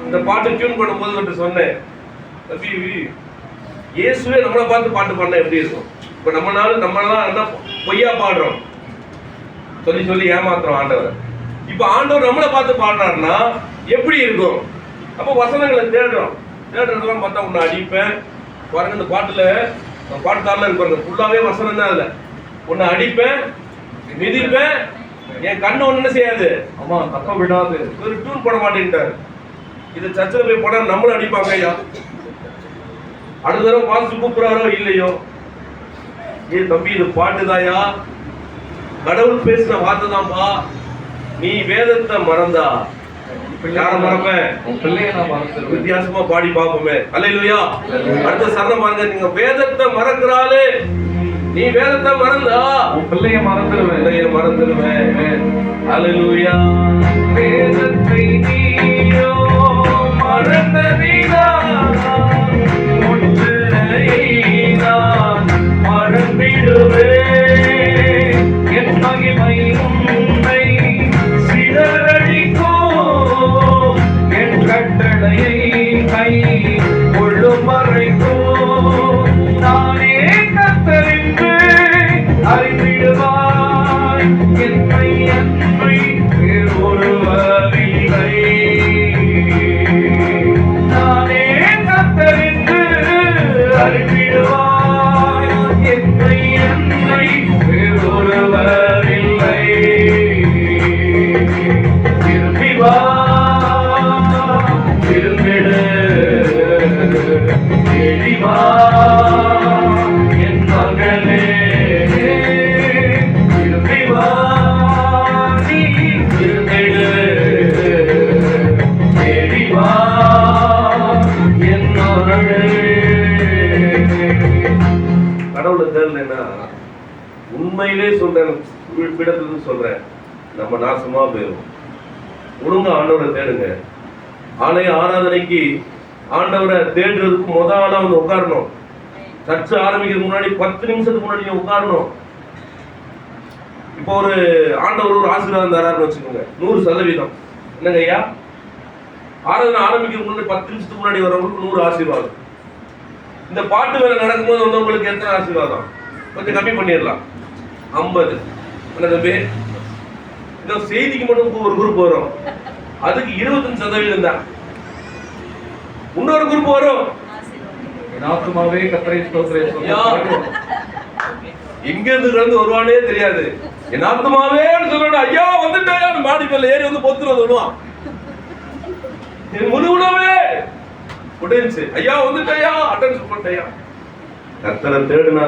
இந்த பாட்டு டியூன் பண்ணும்போது வந்து சொன்னேன், தம்பி இயேசுவே நம்மளை பார்த்து பாட்டு பாடினா எப்படி இருக்கும்? இப்ப நம்மளாம் என்ன பொய்யா பாடுறோம், சொல்லி ஏமாத்துறோம் ஆண்டவர். இப்ப ஆண்டவர் நம்மளை பார்த்து பாடுறாருன்னா எப்படி இருக்கும்? அப்ப வசனங்களை தேடுறதெல்லாம் பார்த்தா உன்னை அடிப்பேன் பாருங்க. இந்த பாட்டுல பாட்டுக்காரில் இருப்பாங்க, ஃபுல்லாவே வசனம் தான். அதுல உன்னை அடிப்பேன், மிதிப்பேன், என் கண்ணு ஒண்ணு என்ன செய்யாது, ஆமா, தப்ப விடாது. ஒரு டியூன் போட மாட்டேன்ட்டாரு. இதை சர்ச்சில் போய் போனா நம்மளும் அடிப்பாங்க ஐயா. அடுத்த தடவை பாஸ்டர் கூப்பிடுறாரோ இல்லையோ, ஏ தம்பி, இது பாட்டுதாயா, கடவுள் பேசின வார்த்தை தான்ப்பா. நீ வேதத்தை மறந்தா யார மறப்பேன்? உன் பிள்ளைய நான் மறந்துடுவேன். வித்தியாசமா பாடி பார்ப்போமே. அல்லேலூயா. அடுத்த சரணம் பாருங்க. நீங்க வேதத்தை மறக்கிறாளே, நீ வேதத்தை மறந்தா உன் பிள்ளைய மறந்துடுவேன். பிள்ளைய மறந்துடுவேன். அல்லேலூயா. வேதத்தை நீயோ மறந்ததினால் முற்றிலை நான் மறந்திடுவேன். என் மகிமை உன்னை சிதறடிக்கோ, என் கட்டளையை கை கொள்ளும் வரைக்கோ நானே கர்த்தரென்று அறிந்திடுவாய். என்னை அன்பை வேறொருவர் இல்லை. நானே கர்த்தரென்று அறிந்திடுவாய். என்னை அன்பை வேறொருவர் இல்லை. திரும்பி வா, திரும்பிடு, தேடி வா என் மகனே. திரும்பி வா, நீ திரும்பிடு, தேடி வா என் மகனே. கடவுளை தேடலைன்னா உண்மையிலே சொல்றேன், விடத்துல சொல்றேன், நம்ம நாசமா போயிடும். ஒழுங்கா ஆண்டவரை தேடுங்க. ஆலய ஆராதனைக்கு ஆண்டவரை தேடுறதுக்கு முதல் ஆளா வந்து உட்காரணும். சர்ச்சை ஆரம்பிக்கிறதுக்கு முன்னாடி 10 நிமிஷத்துக்கு முன்னாடி நீங்க உட்காரணும். இப்போ ஒரு ஆண்டவர் ஒரு ஆசீர்வாதம் தராருன்னு வச்சுக்கோங்க, 100%. என்னங்க ஐயா, ஆராதனை ஆரம்பிக்கிறதுக்கு முன்னாடி 10 நிமிஷத்துக்கு முன்னாடி வரவங்களுக்கு 100 ஆசீர்வாதம். இந்த பாட்டு வேலை நடக்கும்போது வந்தவங்களுக்கு எத்தனை ஆசீர்வாதம்? கொஞ்சம் கம்மி பண்ணிடலாம், 50. தம்பி, இந்த செய்திக்கு மட்டும் ஒரு குரூப் வரும், அதுக்கு 25% தான். இன்னொரு குரூப் வரும், என் ஆத்துமாவே கர்த்தரை ஸ்தோத்திரே சொல்லு. எங்க இருந்து கலந்து வருவானே தெரியாது. என் ஆத்துமாவே சொல்லணும், ஐயா வந்துட்டாயா, மாடி மேல ஏறி வந்து பொத்துறது வருவான். என் முழுவலவே உடைஞ்சு, ஐயா வந்துட்டாயா, அட்டன்ஸ் பண்ணிட்டாயா. கர்த்தரை தேடினா